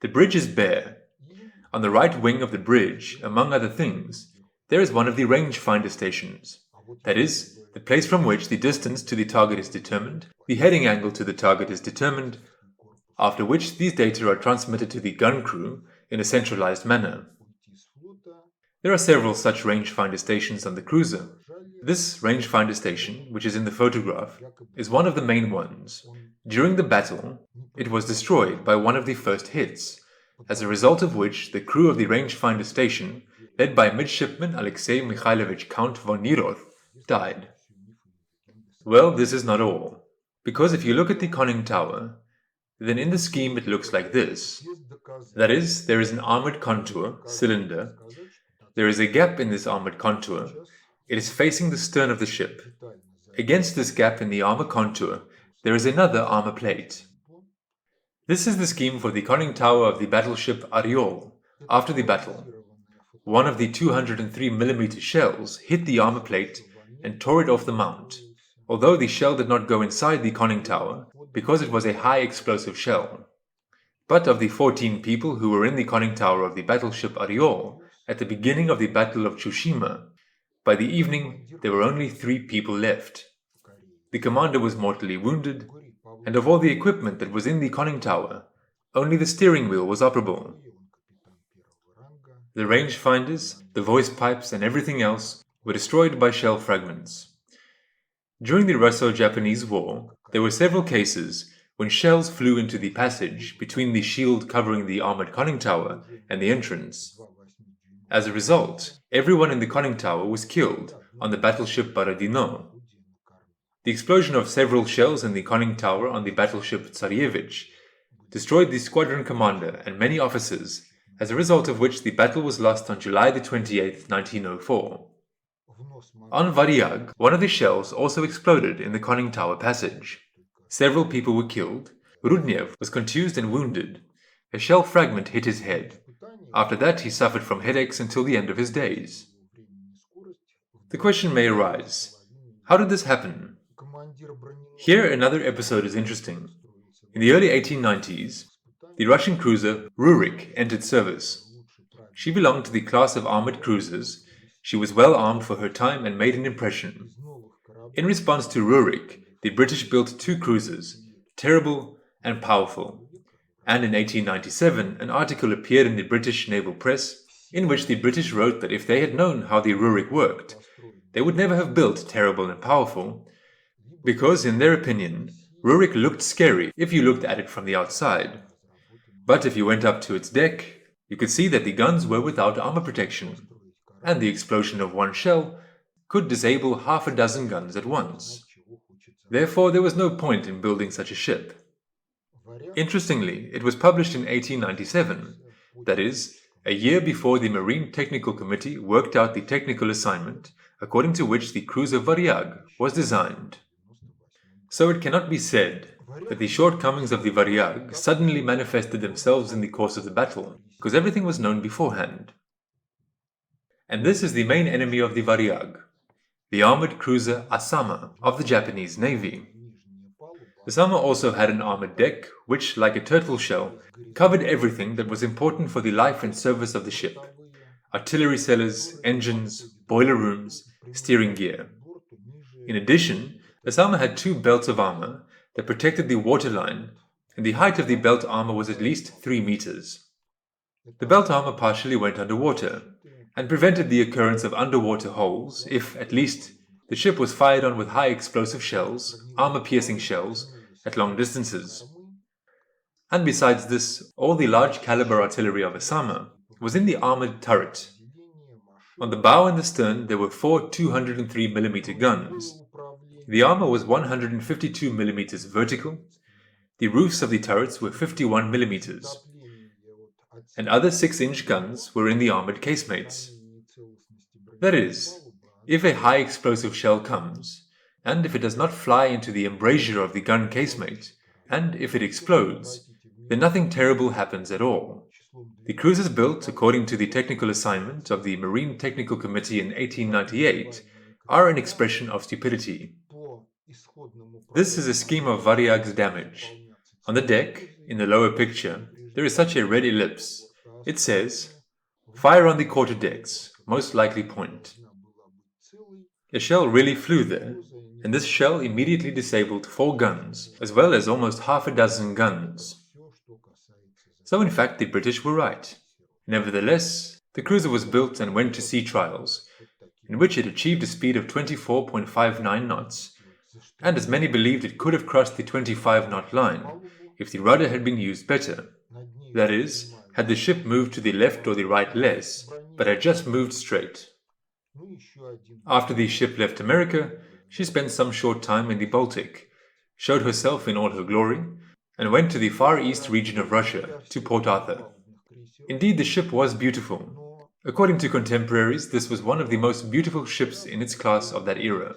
The bridge is bare. On the right wing of the bridge, among other things, there is one of the rangefinder stations. That is, the place from which the distance to the target is determined, the heading angle to the target is determined, after which these data are transmitted to the gun crew in a centralized manner. There are several such rangefinder stations on the cruiser. This rangefinder station, which is in the photograph, is one of the main ones. During the battle, it was destroyed by one of the first hits, as a result of which the crew of the rangefinder station, led by midshipman Alexei Mikhailovich Count von Neroth, died. Well, this is not all, because if you look at the conning tower, then in the scheme it looks like this. That is, there is an armored contour, cylinder. There is a gap in this armored contour. It is facing the stern of the ship. Against this gap in the armor contour, there is another armor plate. This is the scheme for the conning tower of the battleship Oryol after the battle. One of the 203mm shells hit the armor plate and tore it off the mount, although the shell did not go inside the conning tower because it was a high explosive shell. But of the 14 people who were in the conning tower of the battleship Oryol at the beginning of the Battle of Tsushima, by the evening there were only 3 people left. The commander was mortally wounded, and of all the equipment that was in the conning tower, only the steering wheel was operable. The rangefinders, the voice pipes, and everything else were destroyed by shell fragments. During the Russo-Japanese War, there were several cases when shells flew into the passage between the shield covering the armored conning tower and the entrance. As a result, everyone in the conning tower was killed on the battleship Borodino. The explosion of several shells in the conning tower on the battleship Tsarevich destroyed the squadron commander and many officers, as a result of which the battle was lost on July 28, 1904. On Varyag, one of the shells also exploded in the conning tower passage. Several people were killed. Rudnev was contused and wounded. A shell fragment hit his head. After that, he suffered from headaches until the end of his days. The question may arise, how did this happen? Here, another episode is interesting. In the early 1890s, the Russian cruiser Rurik entered service. She belonged to the class of armored cruisers. She was well armed for her time and made an impression. In response to Rurik, the British built two cruisers, Terrible and Powerful. And in 1897, an article appeared in the British naval press in which the British wrote that if they had known how the Rurik worked, they would never have built Terrible and Powerful, because, in their opinion, Rurik looked scary if you looked at it from the outside. But if you went up to its deck, you could see that the guns were without armor protection, and the explosion of one shell could disable half a dozen guns at once. Therefore, there was no point in building such a ship. Interestingly, it was published in 1897, that is, a year before the Marine Technical Committee worked out the technical assignment according to which the cruiser Varyag was designed. So it cannot be said that the shortcomings of the Varyag suddenly manifested themselves in the course of the battle, because everything was known beforehand. And this is the main enemy of the Varyag, the armored cruiser Asama of the Japanese Navy. Asama also had an armored deck, which, like a turtle shell, covered everything that was important for the life and service of the ship: artillery cellars, engines, boiler rooms, steering gear. In addition, Asama had two belts of armor that protected the waterline, and the height of the belt armor was at least 3 meters. The belt armor partially went underwater, and prevented the occurrence of underwater holes if, at least, the ship was fired on with high explosive shells, armor-piercing shells, at long distances. And besides this, all the large caliber artillery of Asama was in the armored turret. On the bow and the stern there were 4 203mm guns. The armor was 152mm vertical. The roofs of the turrets were 51mm. And other 6-inch guns were in the armored casemates. That is, if a high explosive shell comes, and if it does not fly into the embrasure of the gun casemate, and if it explodes, then nothing terrible happens at all. The cruisers built according to the technical assignment of the Marine Technical Committee in 1898 are an expression of stupidity. This is a scheme of Varyag's damage. On the deck, in the lower picture, there is such a red ellipse. It says, "Fire on the quarter-decks, most likely point." A shell really flew there, and this shell immediately disabled 4 guns, as well as almost half a dozen guns. So in fact the British were right. Nevertheless, the cruiser was built and went to sea trials, in which it achieved a speed of 24.59 knots, and as many believed it could have crossed the 25-knot line if the rudder had been used better. That is, had the ship moved to the left or the right less, but had just moved straight. After the ship left America, she spent some short time in the Baltic, showed herself in all her glory, and went to the far east region of Russia, to Port Arthur. Indeed, the ship was beautiful. According to contemporaries, this was one of the most beautiful ships in its class of that era.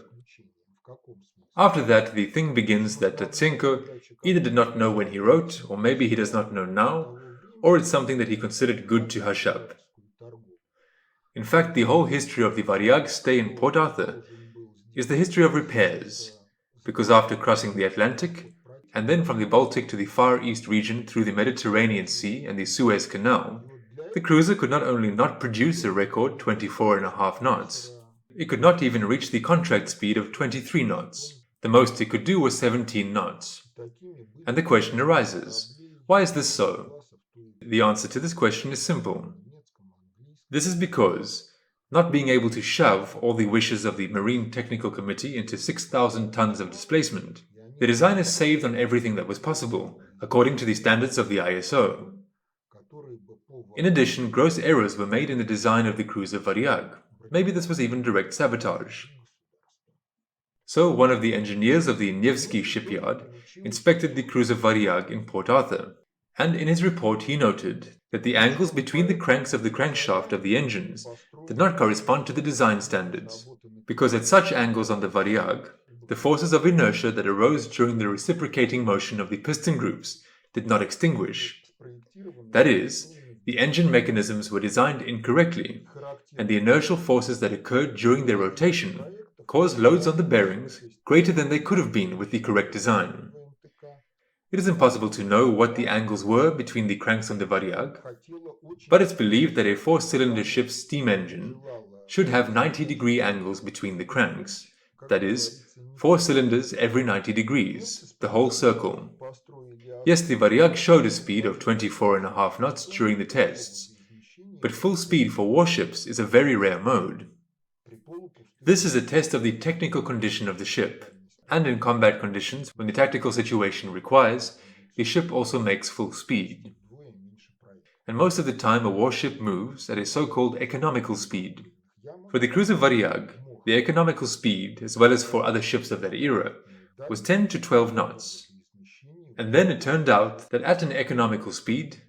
After that, the thing begins that Tatsenko either did not know when he wrote, or maybe he does not know now, or it's something that he considered good to hush up. In fact, the whole history of the Varyag's stay in Port Arthur is the history of repairs, because after crossing the Atlantic, and then from the Baltic to the Far East region through the Mediterranean Sea and the Suez Canal, the cruiser could not only not produce a record 24.5 knots, it could not even reach the contract speed of 23 knots. The most it could do was 17 knots. And the question arises, why is this so? The answer to this question is simple. This is because, not being able to shove all the wishes of the Marine Technical Committee into 6,000 tons of displacement, the designers saved on everything that was possible, according to the standards of the ISO. In addition, gross errors were made in the design of the cruiser Varyag. Maybe this was even direct sabotage. So one of the engineers of the Nevsky shipyard inspected the cruiser Varyag in Port Arthur, And in his report he noted that the angles between the cranks of the crankshaft of the engines did not correspond to the design standards, because at such angles on the Varyag, the forces of inertia that arose during the reciprocating motion of the piston groups did not extinguish. That is, the engine mechanisms were designed incorrectly, and the inertial forces that occurred during their rotation caused loads on the bearings greater than they could have been with the correct design. It is impossible to know what the angles were between the cranks on the Varyag, but it's believed that a 4-cylinder ship's steam engine should have 90-degree angles between the cranks, that is, 4 cylinders every 90 degrees, the whole circle. Yes, the Varyag showed a speed of 24.5 knots during the tests, but full speed for warships is a very rare mode. This is a test of the technical condition of the ship, and in combat conditions, when the tactical situation requires, the ship also makes full speed. And most of the time a warship moves at a so-called economical speed. For the cruiser Varyag, the economical speed, as well as for other ships of that era, was 10 to 12 knots. And then it turned out that at an economical speed,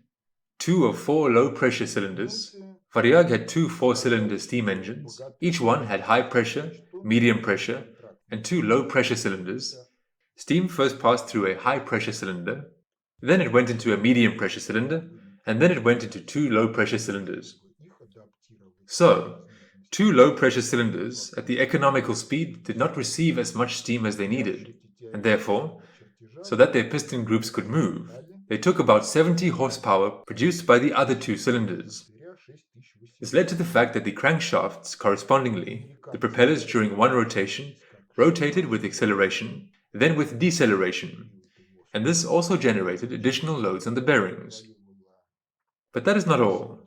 2 of 4 low-pressure cylinders, Varyag had 2 4-cylinder steam engines, each one had high pressure, medium pressure, and 2 low-pressure cylinders. Steam first passed through a high-pressure cylinder, then it went into a medium-pressure cylinder, and then it went into 2 low-pressure cylinders. So, 2 low-pressure cylinders at the economical speed did not receive as much steam as they needed, and therefore, so that their piston groups could move, they took about 70 horsepower produced by the other 2 cylinders. This led to the fact that the crankshafts, correspondingly, the propellers during one rotation, rotated with acceleration, then with deceleration, and this also generated additional loads on the bearings. But that is not all.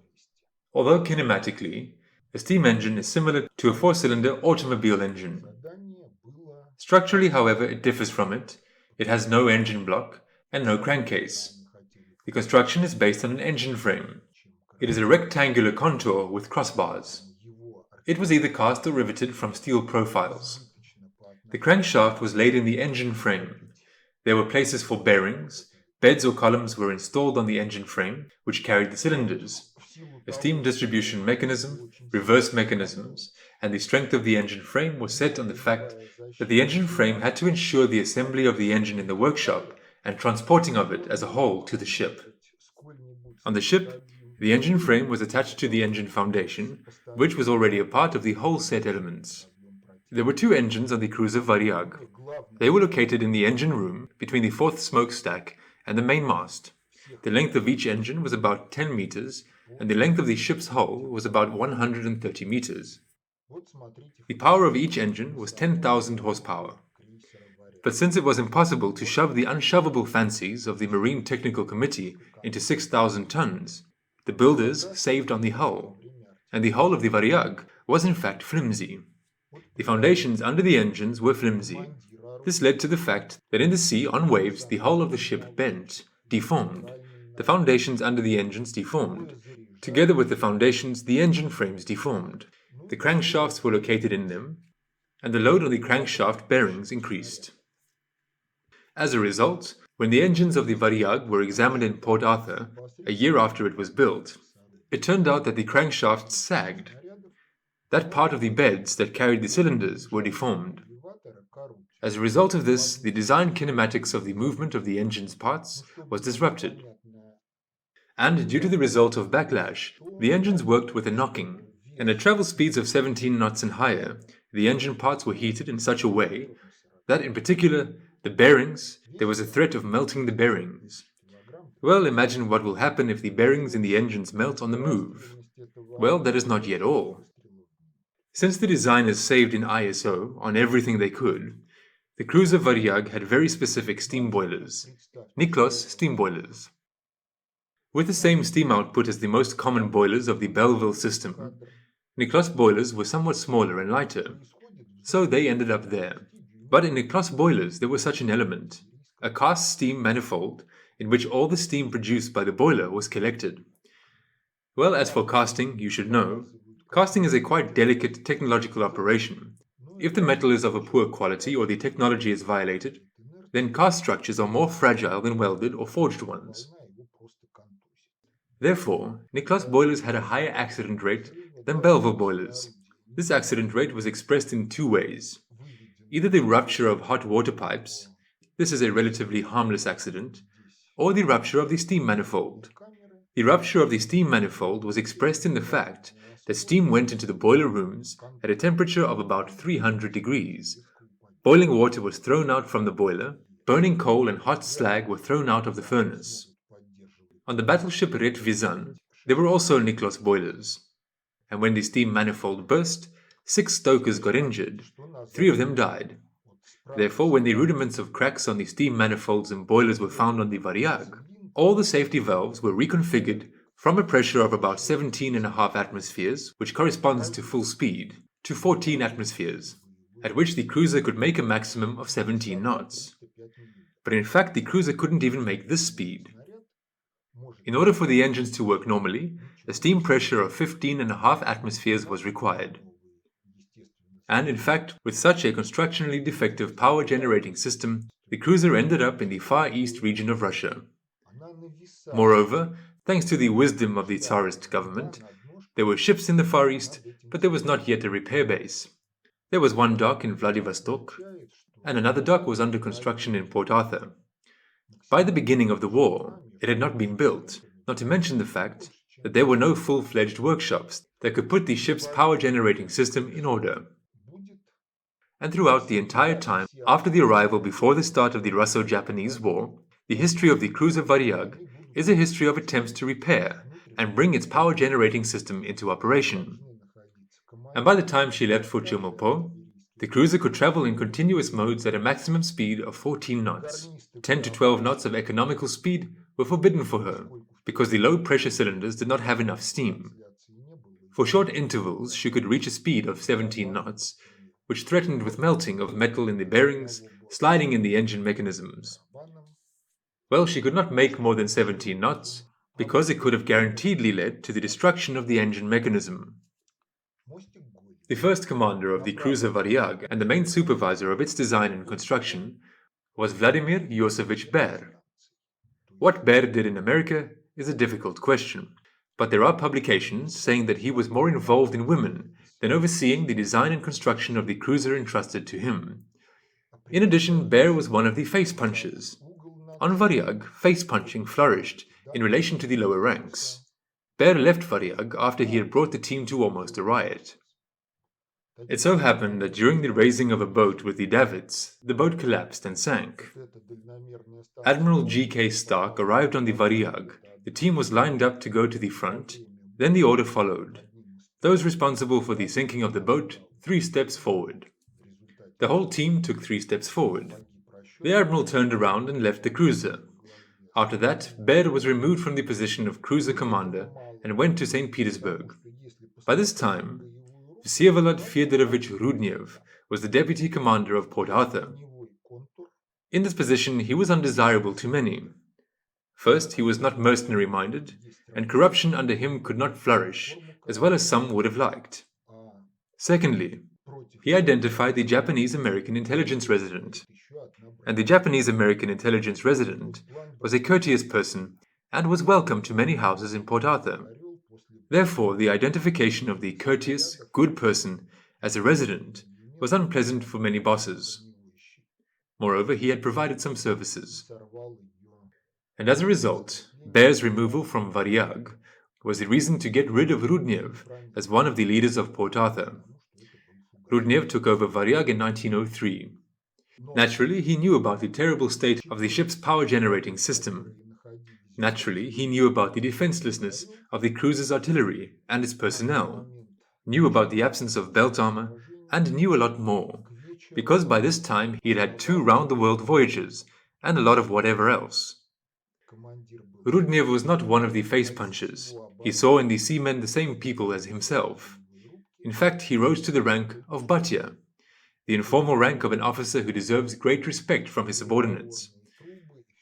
Although kinematically, a steam engine is similar to a 4-cylinder automobile engine. Structurally, however, it differs from it. It has no engine block and no crankcase. The construction is based on an engine frame. It is a rectangular contour with crossbars. It was either cast or riveted from steel profiles. The crankshaft was laid in the engine frame. There were places for bearings. Beds or columns were installed on the engine frame, which carried the cylinders. A steam distribution mechanism, reverse mechanisms, and the strength of the engine frame was set on the fact that the engine frame had to ensure the assembly of the engine in the workshop and transporting of it as a whole to the ship. On the ship, the engine frame was attached to the engine foundation, which was already a part of the whole set elements. There were 2 engines on the cruiser Varyag. They were located in the engine room between the 4th smokestack and the mainmast. The length of each engine was about 10 meters, and the length of the ship's hull was about 130 meters. The power of each engine was 10,000 horsepower. But since it was impossible to shove the unshovable fancies of the Marine Technical Committee into 6,000 tons, the builders saved on the hull, and the hull of the Varyag was in fact flimsy. The foundations under the engines were flimsy. This led to the fact that in the sea on waves the hull of the ship bent, deformed. The foundations under the engines deformed. Together with the foundations, the engine frames deformed. The crankshafts were located in them, and the load on the crankshaft bearings increased. As a result, when the engines of the Varyag were examined in Port Arthur, a year after it was built, it turned out that the crankshafts sagged. That part of the beds that carried the cylinders were deformed. As a result of this, the design kinematics of the movement of the engine's parts was disrupted. And due to the result of backlash, the engines worked with a knocking, and at travel speeds of 17 knots and higher, the engine parts were heated in such a way that, in particular, the bearings, there was a threat of melting the bearings. Well, imagine what will happen if the bearings in the engines melt on the move. Well, that is not yet all. Since the designers saved in ISO on everything they could, the cruiser Varyag had very specific steam boilers, Niklos steam boilers. With the same steam output as the most common boilers of the Belleville system, Niklos boilers were somewhat smaller and lighter, so they ended up there. But in Niklos boilers there was such an element, a cast steam manifold in which all the steam produced by the boiler was collected. Well, as for casting, you should know, casting is a quite delicate technological operation. If the metal is of a poor quality or the technology is violated, then cast structures are more fragile than welded or forged ones. Therefore, Niklas boilers had a higher accident rate than Belvo boilers. This accident rate was expressed in two ways. Either the rupture of hot water pipes, this is a relatively harmless accident, or the rupture of the steam manifold. The rupture of the steam manifold was expressed in the fact that steam went into the boiler rooms at a temperature of about 300 degrees. Boiling water was thrown out from the boiler, burning coal and hot slag were thrown out of the furnace. On the battleship Retvizan, there were also Niklas boilers, and when the steam manifold burst, 6 stokers got injured, 3 of them died. Therefore, when the rudiments of cracks on the steam manifolds and boilers were found on the Varyag, all the safety valves were reconfigured from a pressure of about 17.5 atmospheres, which corresponds to full speed, to 14 atmospheres, at which the cruiser could make a maximum of 17 knots. But in fact, the cruiser couldn't even make this speed. In order for the engines to work normally, a steam pressure of 15.5 atmospheres was required. And in fact, with such a constructionally defective power-generating system, the cruiser ended up in the Far East region of Russia. Moreover, thanks to the wisdom of the Tsarist government, there were ships in the Far East, but there was not yet a repair base. There was one dock in Vladivostok, and another dock was under construction in Port Arthur. By the beginning of the war, it had not been built, not to mention the fact that there were no full-fledged workshops that could put the ship's power-generating system in order. And throughout the entire time after the arrival before the start of the Russo-Japanese War, the history of the cruiser Varyag is a history of attempts to repair and bring its power-generating system into operation. And by the time she left for Chemulpo, the cruiser could travel in continuous modes at a maximum speed of 14 knots. 10 to 12 knots of economical speed were forbidden for her, because the low-pressure cylinders did not have enough steam. For short intervals, she could reach a speed of 17 knots, which threatened with melting of metal in the bearings, sliding in the engine mechanisms. Well, she could not make more than 17 knots, because it could have guaranteedly led to the destruction of the engine mechanism. The first commander of the cruiser Varyag and the main supervisor of its design and construction was Vladimir Iosifovich Baer. What Baer did in America is a difficult question, but there are publications saying that he was more involved in women than overseeing the design and construction of the cruiser entrusted to him. In addition, Baer was one of the face punchers. On Varyag, face punching flourished in relation to the lower ranks. Baer left Varyag after he had brought the team to almost a riot. It so happened that during the raising of a boat with the davits, the boat collapsed and sank. Admiral G.K. Stark arrived on the Varyag. The team was lined up to go to the front. Then the order followed. Those responsible for the sinking of the boat, 3 steps forward. The whole team took 3 steps forward. The admiral turned around and left the cruiser. After that, Baer was removed from the position of cruiser commander and went to St. Petersburg. By this time, Vsevolod Fedorovich Rudnev was the deputy commander of Port Arthur. In this position, he was undesirable to many. First, he was not mercenary-minded, and corruption under him could not flourish, as well as some would have liked. Secondly, he identified the Japanese-American intelligence resident, and the Japanese-American intelligence resident was a courteous person and was welcome to many houses in Port Arthur. Therefore, the identification of the courteous, good person as a resident was unpleasant for many bosses. Moreover, he had provided some services. And as a result, Baer's removal from Varyag was the reason to get rid of Rudnev as one of the leaders of Port Arthur. Rudnev took over Varyag in 1903. Naturally, he knew about the terrible state of the ship's power-generating system. Naturally, he knew about the defenselessness of the cruiser's artillery and its personnel, knew about the absence of belt armor, and knew a lot more, because by this time he had had 2 round-the-world voyages and a lot of whatever else. Rudnev was not one of the face punchers. He saw in the seamen the same people as himself. In fact, he rose to the rank of Batyr, the informal rank of an officer who deserves great respect from his subordinates.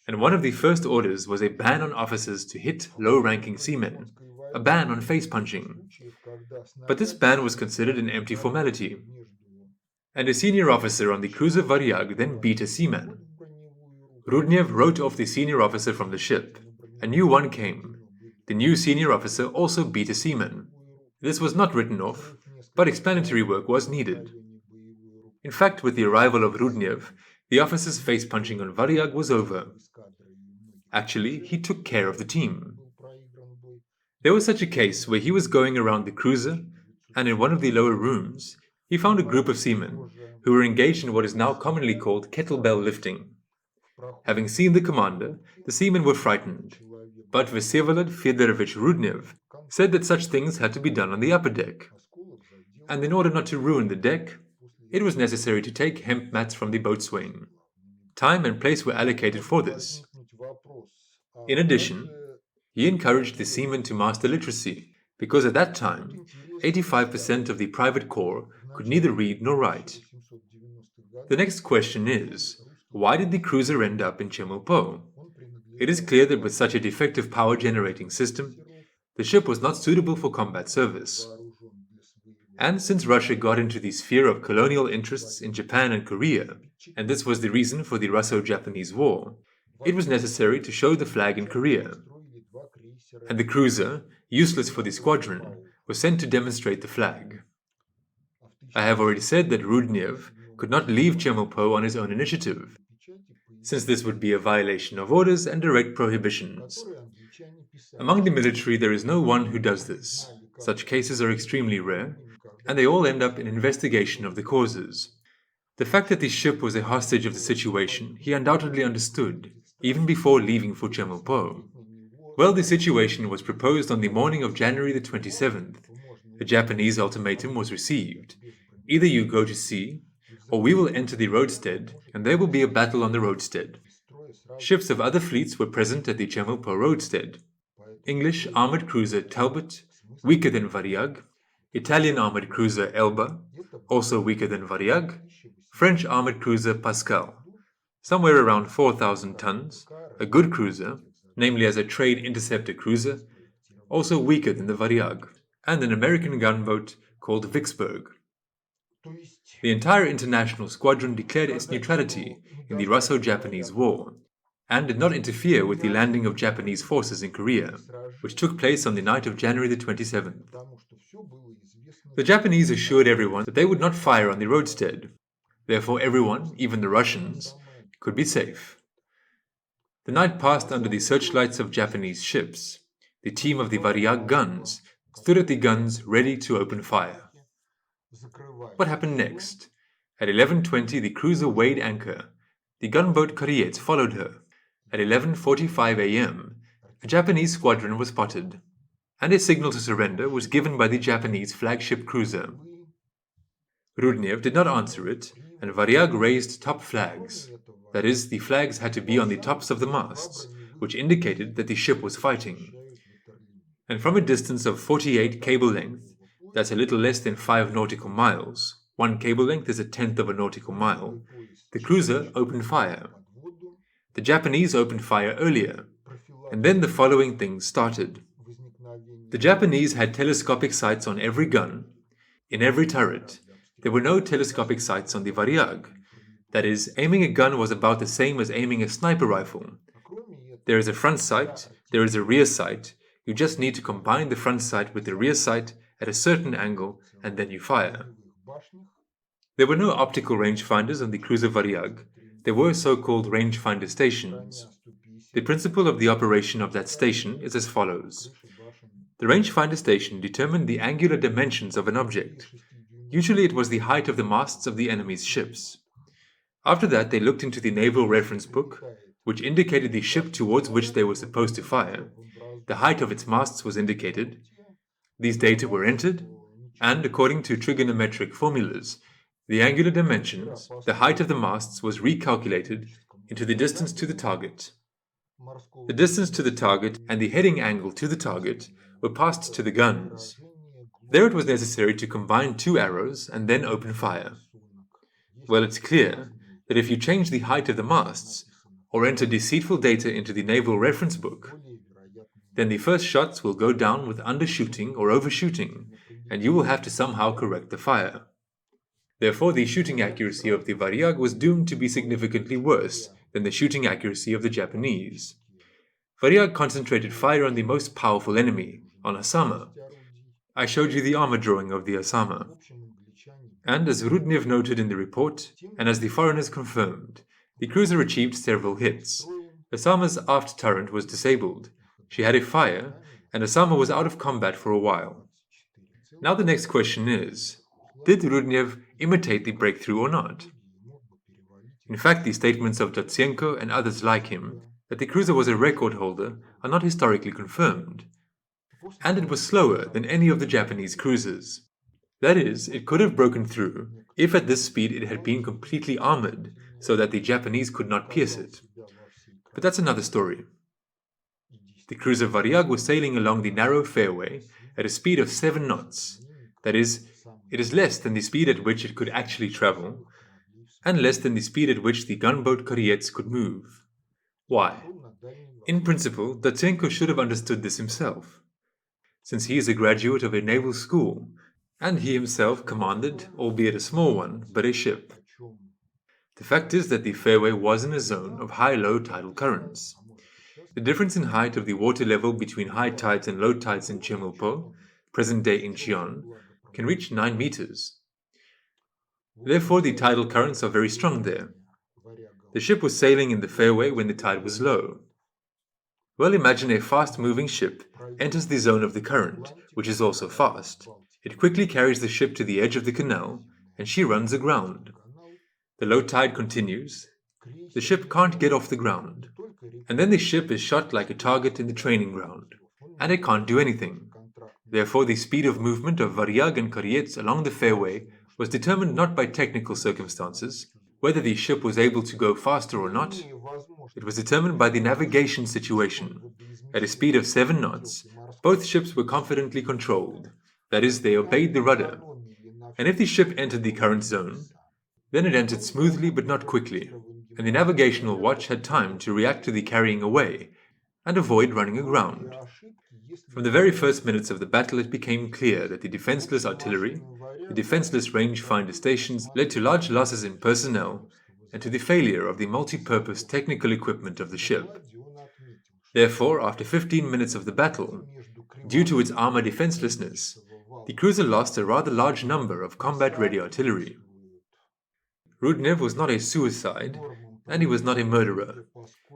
And one of the first orders was a ban on officers to hit low-ranking seamen, a ban on face-punching. But this ban was considered an empty formality. And a senior officer on the cruiser Varyag then beat a seaman. Rudnev wrote off the senior officer from the ship. A new one came. The new senior officer also beat a seaman. This was not written off, but explanatory work was needed. In fact, with the arrival of Rudnev, the officer's face-punching on Varyag was over. Actually, he took care of the team. There was such a case where he was going around the cruiser, and in one of the lower rooms, he found a group of seamen who were engaged in what is now commonly called kettlebell lifting. Having seen the commander, the seamen were frightened, but Vsevolod Fedorovich Rudnev said that such things had to be done on the upper deck. And in order not to ruin the deck, it was necessary to take hemp mats from the boatswain. Time and place were allocated for this. In addition, he encouraged the seamen to master literacy, because at that time, 85% of the private corps could neither read nor write. The next question is, why did the cruiser end up in Chemulpo? It is clear that with such a defective power-generating system, the ship was not suitable for combat service. And since Russia got into the sphere of colonial interests in Japan and Korea, and this was the reason for the Russo-Japanese War, it was necessary to show the flag in Korea. And the cruiser, useless for the squadron, was sent to demonstrate the flag. I have already said that Rudnev could not leave Chemulpo on his own initiative, since this would be a violation of orders and direct prohibitions. Among the military there is no one who does this. Such cases are extremely rare, and they all end up in investigation of the causes. The fact that the ship was a hostage of the situation he undoubtedly understood, even before leaving for Chemulpo. Well, the situation was proposed on the morning of January the 27th. A Japanese ultimatum was received. Either you go to sea, or we will enter the roadstead, and there will be a battle on the roadstead. Ships of other fleets were present at the Chemulpo roadstead. English armored cruiser Talbot, weaker than Varyag, Italian armored cruiser Elba, also weaker than Varyag, French armored cruiser Pascal, somewhere around 4,000 tons, a good cruiser, namely as a trade interceptor cruiser, also weaker than the Varyag, and an American gunboat called Vicksburg. The entire international squadron declared its neutrality in the Russo-Japanese War, and did not interfere with the landing of Japanese forces in Korea, which took place on the night of January the 27th. The Japanese assured everyone that they would not fire on the roadstead. Therefore everyone, even the Russians, could be safe. The night passed under the searchlights of Japanese ships. The team of the Varyag guns stood at the guns ready to open fire. What happened next? At 11:20 the cruiser weighed anchor. The gunboat Koreets followed her. At 11:45 a.m., a Japanese squadron was spotted, and a signal to surrender was given by the Japanese flagship cruiser. Rudnev did not answer it, and Varyag raised top flags. That is, the flags had to be on the tops of the masts, which indicated that the ship was fighting. And from a distance of 48 cable length, that's a little less than 5 nautical miles, one cable length is a tenth of a nautical mile, the cruiser opened fire. The Japanese opened fire earlier, and then the following things started. The Japanese had telescopic sights on every gun. In every turret, there were no telescopic sights on the Varyag. That is, aiming a gun was about the same as aiming a sniper rifle. There is a front sight, there is a rear sight. You just need to combine the front sight with the rear sight at a certain angle, and then you fire. There were no optical rangefinders on the cruiser Varyag. There were so-called rangefinder stations. The principle of the operation of that station is as follows. The rangefinder station determined the angular dimensions of an object. Usually it was the height of the masts of the enemy's ships. After that they looked into the naval reference book, which indicated the ship towards which they were supposed to fire. The height of its masts was indicated. These data were entered, and according to trigonometric formulas, the angular dimensions, the height of the masts, was recalculated into the distance to the target. The distance to the target and the heading angle to the target were passed to the guns. There it was necessary to combine 2 arrows and then open fire. Well, it's clear that if you change the height of the masts, or enter deceitful data into the naval reference book, then the first shots will go down with undershooting or overshooting, and you will have to somehow correct the fire. Therefore, the shooting accuracy of the Varyag was doomed to be significantly worse than the shooting accuracy of the Japanese. Varyag concentrated fire on the most powerful enemy, on Asama. I showed you the armor drawing of the Asama. And as Rudnev noted in the report, and as the foreigners confirmed, the cruiser achieved several hits. Asama's aft turret was disabled, she had a fire, and Asama was out of combat for a while. Now the next question is, did Rudnev imitate the breakthrough or not? In fact, the statements of Dotsenko and others like him that the cruiser was a record holder are not historically confirmed, and it was slower than any of the Japanese cruisers. That is, it could have broken through if at this speed it had been completely armored so that the Japanese could not pierce it. But that's another story. The cruiser Varyag was sailing along the narrow fairway at a speed of 7 knots. That is, it is less than the speed at which it could actually travel, and less than the speed at which the gunboat Koryets could move. Why? In principle, Dotsenko should have understood this himself, since he is a graduate of a naval school, and he himself commanded, albeit a small one, but a ship. The fact is that the fairway was in a zone of high-low tidal currents. The difference in height of the water level between high tides and low tides in Chemulpo, present-day Incheon, can reach 9 meters. Therefore, the tidal currents are very strong there. The ship was sailing in the fairway when the tide was low. Well, imagine a fast-moving ship enters the zone of the current, which is also fast. It quickly carries the ship to the edge of the canal, and she runs aground. The low tide continues. The ship can't get off the ground. And then the ship is shot like a target in the training ground, and it can't do anything. Therefore, the speed of movement of Varyag and Koryets along the fairway was determined not by technical circumstances, whether the ship was able to go faster or not. It was determined by the navigation situation. At a speed of 7 knots, both ships were confidently controlled. That is, they obeyed the rudder. And if the ship entered the current zone, then it entered smoothly but not quickly, and the navigational watch had time to react to the carrying away and avoid running aground. From the very first minutes of the battle, it became clear that the defenseless artillery, the defenseless rangefinder stations led to large losses in personnel and to the failure of the multi-purpose technical equipment of the ship. Therefore, after 15 minutes of the battle, due to its armor defenselessness, the cruiser lost a rather large number of combat-ready artillery. Rudnev was not a suicide, and he was not a murderer.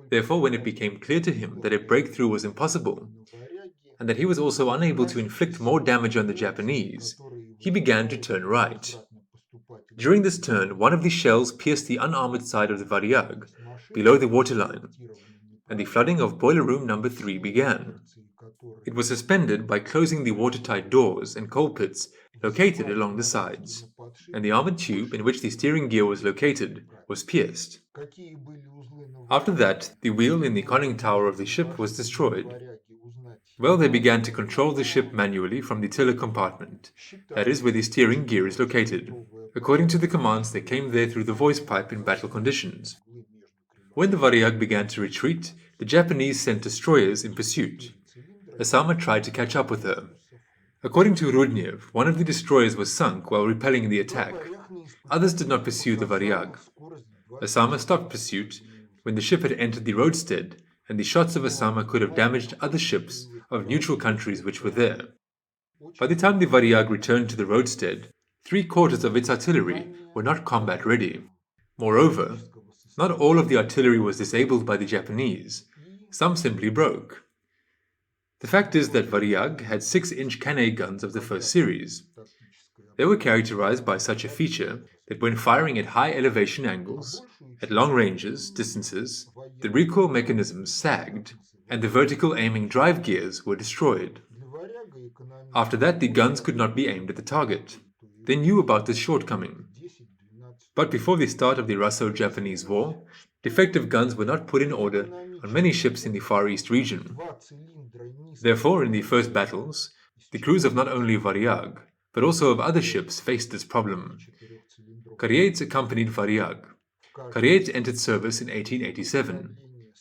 Therefore, when it became clear to him that a breakthrough was impossible, and that he was also unable to inflict more damage on the Japanese, he began to turn right. During this turn, one of the shells pierced the unarmored side of the Varyag, below the waterline, and the flooding of boiler room number 3 began. It was suspended by closing the watertight doors and coal pits located along the sides, and the armored tube in which the steering gear was located was pierced. After that, the wheel in the conning tower of the ship was destroyed. Well, they began to control the ship manually from the tiller compartment, that is where the steering gear is located, according to the commands that came there through the voice pipe in battle conditions. When the Varyag began to retreat, the Japanese sent destroyers in pursuit. Asama tried to catch up with her. According to Rudnev, one of the destroyers was sunk while repelling the attack. Others did not pursue the Varyag. Asama stopped pursuit when the ship had entered the roadstead, and the shots of Asama could have damaged other ships of neutral countries which were there. By the time the Varyag returned to the roadstead, 3/4 of its artillery were not combat ready. Moreover, not all of the artillery was disabled by the Japanese. Some simply broke. The fact is that Varyag had 6-inch Cannae guns of the first series. They were characterized by such a feature that when firing at high elevation angles, at long ranges, distances, the recoil mechanisms sagged, and the vertical aiming drive gears were destroyed. After that, the guns could not be aimed at the target. They knew about this shortcoming. But before the start of the Russo-Japanese War, defective guns were not put in order on many ships in the Far East region. Therefore, in the first battles, the crews of not only Varyag, but also of other ships faced this problem. Koryets accompanied Varyag. Koryets entered service in 1887.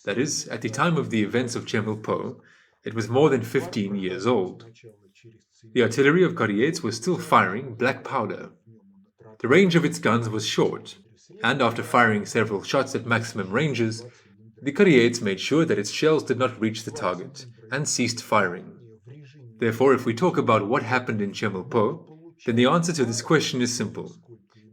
That is, at the time of the events of Chemulpo, it was more than 15 years old. The artillery of Koryets was still firing black powder. The range of its guns was short, and after firing several shots at maximum ranges, The Karietes made sure that its shells did not reach the target and ceased firing. Therefore, if we talk about what happened in Chemulpo, then the answer to this question is simple.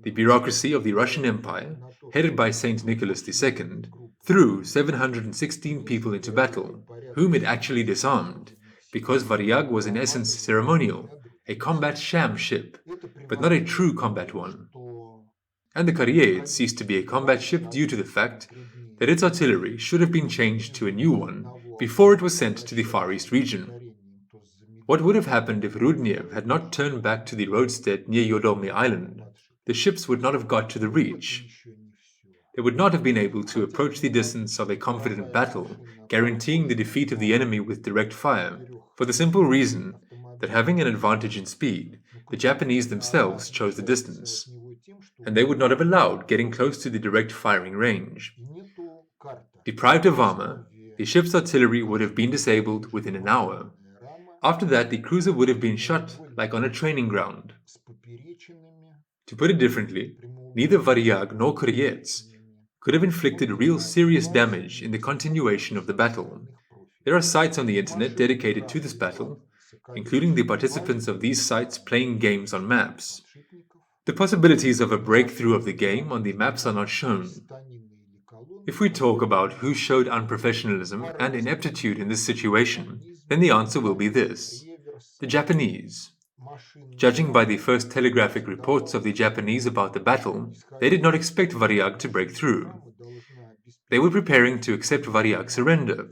The bureaucracy of the Russian Empire, headed by Saint Nicholas II, threw 716 people into battle, whom it actually disarmed, because Varyag was in essence ceremonial, a combat sham ship, but not a true combat one. And the Karietes ceased to be a combat ship due to the fact that its artillery should have been changed to a new one before it was sent to the Far East region. What would have happened if Rudnev had not turned back to the roadstead near Yodomli Island? The ships would not have got to the reach. They would not have been able to approach the distance of a confident battle, guaranteeing the defeat of the enemy with direct fire, for the simple reason that having an advantage in speed, the Japanese themselves chose the distance, and they would not have allowed getting close to the direct firing range. Deprived of armor, the ship's artillery would have been disabled within an hour. After that, the cruiser would have been shot like on a training ground. To put it differently, neither Varyag nor Karietes could have inflicted real serious damage in the continuation of the battle. There are sites on the internet dedicated to this battle, including the participants of these sites playing games on maps. The possibilities of a breakthrough of the game on the maps are not shown. If we talk about who showed unprofessionalism and ineptitude in this situation, then the answer will be this: the Japanese. Judging by the first telegraphic reports of the Japanese about the battle, they did not expect Varyag to break through. They were preparing to accept Varyag's surrender.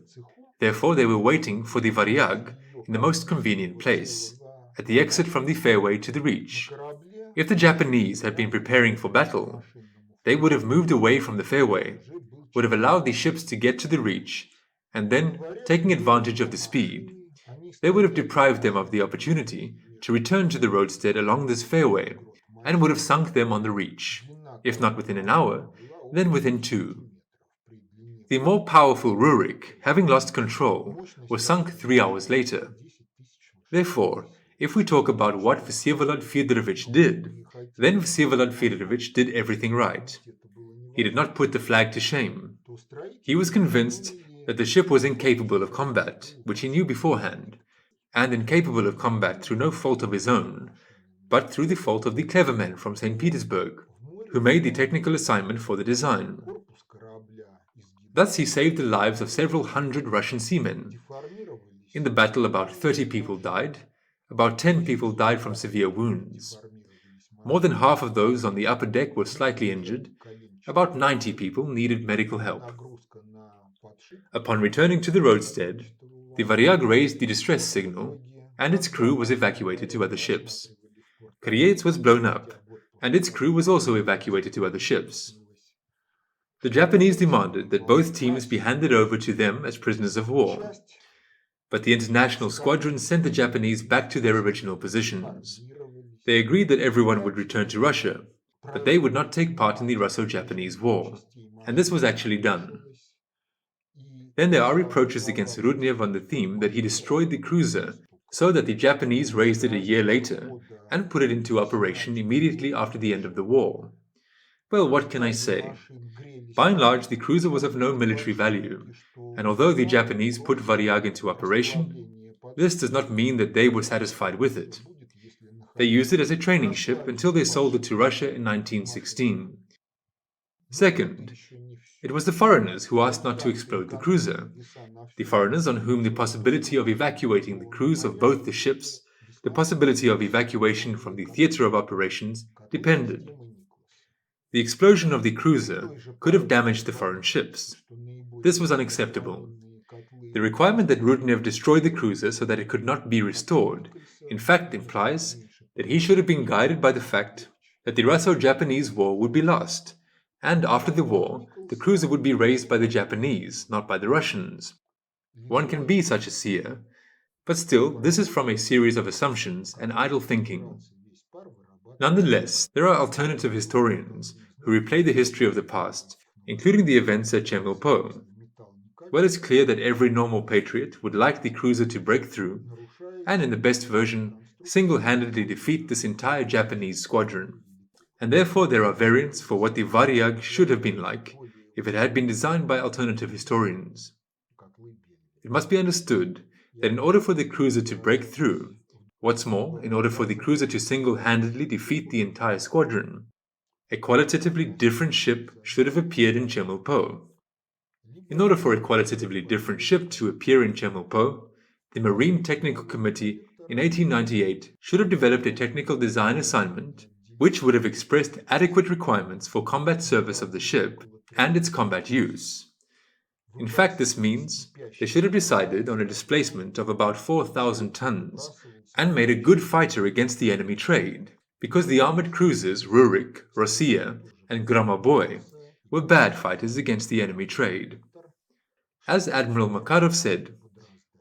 Therefore, they were waiting for the Varyag in the most convenient place, at the exit from the fairway to the reach. If the Japanese had been preparing for battle, they would have moved away from the fairway, would have allowed the ships to get to the reach, and then, taking advantage of the speed, they would have deprived them of the opportunity to return to the roadstead along this fairway, and would have sunk them on the reach, if not within an hour, then within 2. The more powerful Rurik, having lost control, was sunk 3 hours later. Therefore, if we talk about what Vsevolod Fedorovich did, then Vsevolod Fedorovich did everything right. He did not put the flag to shame. He was convinced that the ship was incapable of combat, which he knew beforehand, and incapable of combat through no fault of his own, but through the fault of the clever men from St. Petersburg, who made the technical assignment for the design. Thus he saved the lives of several hundred Russian seamen. In the battle about 30 people died, about 10 people died from severe wounds. More than half of those on the upper deck were slightly injured, about 90 people needed medical help. Upon returning to the roadstead, the Varyag raised the distress signal, and its crew was evacuated to other ships. Karietes was blown up, and its crew was also evacuated to other ships. The Japanese demanded that both teams be handed over to them as prisoners of war, but the international squadron sent the Japanese back to their original positions. They agreed that everyone would return to Russia, but they would not take part in the Russo-Japanese War, and this was actually done. Then there are reproaches against Rudnev on the theme that he destroyed the cruiser, so that the Japanese raised it a year later and put it into operation immediately after the end of the war. Well, what can I say? By and large, the cruiser was of no military value, and although the Japanese put Varyag into operation, this does not mean that they were satisfied with it. They used it as a training ship until they sold it to Russia in 1916. Second, it was the foreigners who asked not to explode the cruiser, the foreigners on whom the possibility of evacuating the crews of both the ships, the possibility of evacuation from the theatre of operations, depended. The explosion of the cruiser could have damaged the foreign ships. This was unacceptable. The requirement that Rudnev destroy the cruiser so that it could not be restored, in fact implies that he should have been guided by the fact that the Russo-Japanese War would be lost, and after the war, the cruiser would be raised by the Japanese, not by the Russians. One can be such a seer, but still, this is from a series of assumptions and idle thinking. Nonetheless, there are alternative historians who replay the history of the past, including the events at Chemulpo. Well, it's clear that every normal patriot would like the cruiser to break through, and in the best version, single-handedly defeat this entire Japanese squadron. And therefore there are variants for what the Varyag should have been like if it had been designed by alternative historians. It must be understood that in order for the cruiser to break through, what's more, in order for the cruiser to single-handedly defeat the entire squadron, a qualitatively different ship should have appeared in Chemulpo. In order for a qualitatively different ship to appear in Chemulpo, the Marine Technical Committee in 1898 should have developed a technical design assignment which would have expressed adequate requirements for combat service of the ship and its combat use. In fact, this means they should have decided on a displacement of about 4,000 tons and made a good fighter against the enemy trade, because the armored cruisers Rurik, Rossiya, and Gromoboi were bad fighters against the enemy trade. As Admiral Makarov said,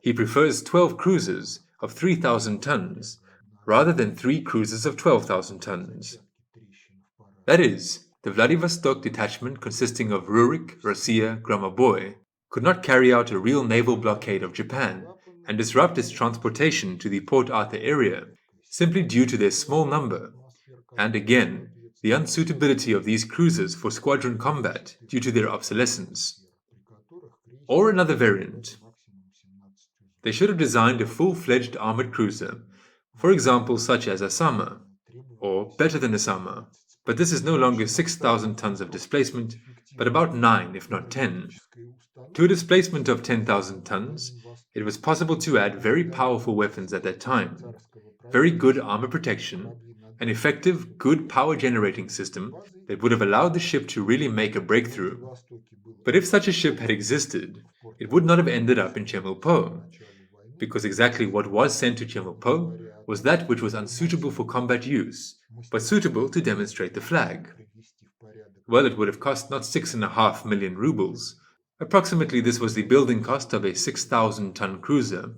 he prefers 12 cruisers of 3,000 tons rather than 3 cruisers of 12,000 tons. That is, the Vladivostok detachment consisting of Rurik, Rossiya, Gromoboi could not carry out a real naval blockade of Japan and disrupt its transportation to the Port Arthur area simply due to their small number, and again, the unsuitability of these cruisers for squadron combat due to their obsolescence. Or another variant. They should have designed a full-fledged armored cruiser, for example such as Asama, or better than Asama, but this is no longer 6,000 tons of displacement, but about 9 if not 10. To a displacement of 10,000 tons, it was possible to add very powerful weapons at that time, very good armor protection, an effective, good power-generating system that would have allowed the ship to really make a breakthrough. But if such a ship had existed, it would not have ended up in Chemulpo, because exactly what was sent to Chemulpo was that which was unsuitable for combat use, but suitable to demonstrate the flag. Well, it would have cost not 6.5 million rubles. Approximately this was the building cost of a 6,000-ton cruiser,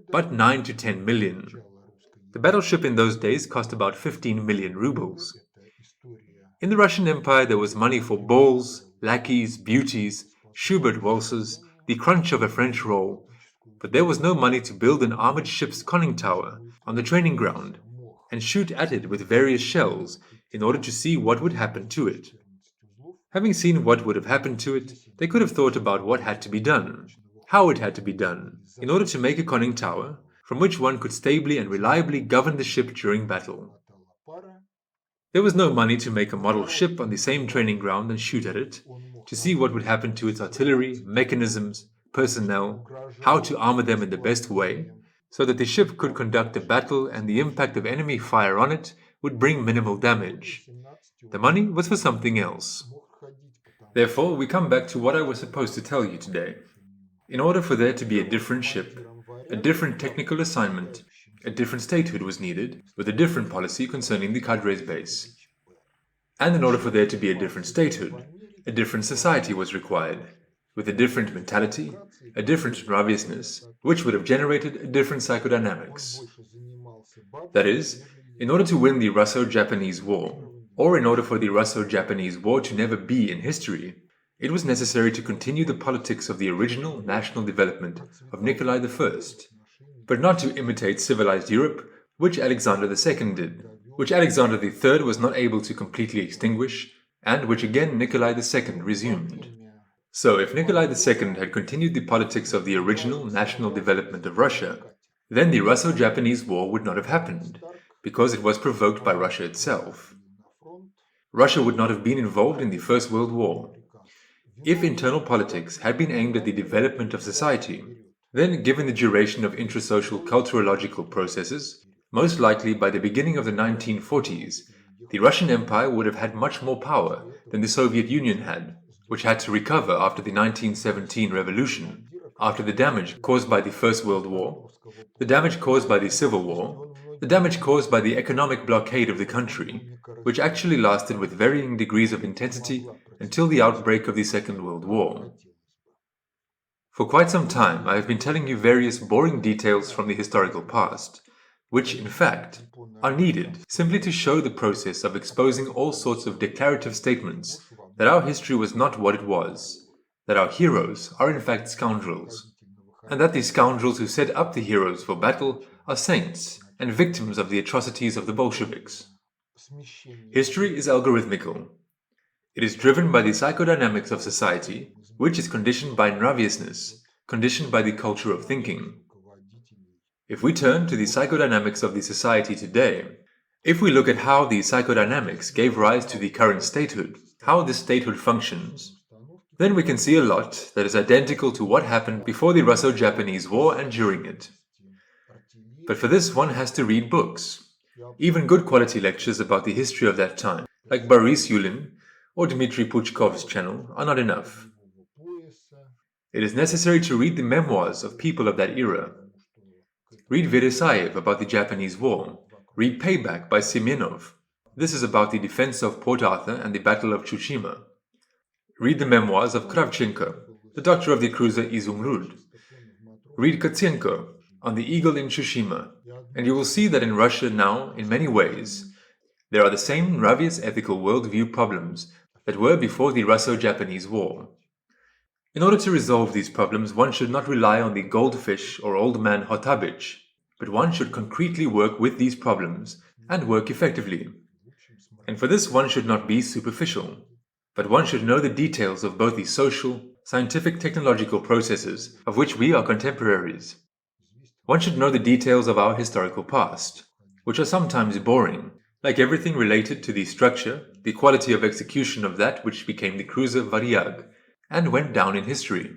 but 9 to 10 million. The battleship in those days cost about 15 million rubles. In the Russian Empire there was money for balls, lackeys, beauties, Schubert waltzes, the crunch of a French roll, but there was no money to build an armored ship's conning tower on the training ground and shoot at it with various shells in order to see what would happen to it. Having seen what would have happened to it, they could have thought about what had to be done, how it had to be done, in order to make a conning tower from which one could stably and reliably govern the ship during battle. There was no money to make a model ship on the same training ground and shoot at it, to see what would happen to its artillery, mechanisms, personnel, how to armor them in the best way, so that the ship could conduct a battle and the impact of enemy fire on it would bring minimal damage. The money was for something else. Therefore, we come back to what I was supposed to tell you today. In order for there to be a different ship, a different technical assignment, a different statehood was needed, with a different policy concerning the cadre's base. And in order for there to be a different statehood, a different society was required, with a different mentality, a different raviousness, which would have generated a different psychodynamics. That is, in order to win the Russo-Japanese War, or in order for the Russo-Japanese War to never be in history, it was necessary to continue the politics of the original national development of Nikolai I, but not to imitate civilized Europe, which Alexander II did, which Alexander III was not able to completely extinguish, and which again Nikolai II resumed. So if Nikolai II had continued the politics of the original national development of Russia, then the Russo-Japanese War would not have happened, because it was provoked by Russia itself. Russia would not have been involved in the First World War. If internal politics had been aimed at the development of society, then given the duration of intrasocial culturological processes, most likely by the beginning of the 1940s, the Russian Empire would have had much more power than the Soviet Union had, which had to recover after the 1917 revolution, after the damage caused by the First World War, the damage caused by the Civil War, the damage caused by the economic blockade of the country, which actually lasted with varying degrees of intensity until the outbreak of the Second World War. For quite some time I have been telling you various boring details from the historical past, which, in fact, are needed simply to show the process of exposing all sorts of declarative statements that our history was not what it was, that our heroes are in fact scoundrels, and that the scoundrels who set up the heroes for battle are saints and victims of the atrocities of the Bolsheviks. History is algorithmical. It is driven by the psychodynamics of society, which is conditioned by nraviousness, conditioned by the culture of thinking. If we turn to the psychodynamics of the society today, if we look at how the psychodynamics gave rise to the current statehood, how this statehood functions, then we can see a lot that is identical to what happened before the Russo-Japanese War and during it. But for this one has to read books, even good quality lectures about the history of that time, like Boris Yulin or Dmitry Puchkov's channel, are not enough. It is necessary to read the memoirs of people of that era. Read Veresayev about the Japanese War. Read Payback by Semenov. This is about the defense of Port Arthur and the Battle of Tsushima. Read the memoirs of Kravchenko, the doctor of the cruiser Izumrud. Read Kotsenko on the Eagle in Tsushima, and you will see that in Russia now, in many ways, there are the same nravious ethical worldview problems that were before the Russo-Japanese War. In order to resolve these problems, one should not rely on the goldfish or old man Hotabich, but one should concretely work with these problems and work effectively. And for this one should not be superficial, but one should know the details of both the social, scientific, technological processes of which we are contemporaries. One should know the details of our historical past, which are sometimes boring, like everything related to the structure, the quality of execution of that which became the cruiser Varyag, and went down in history.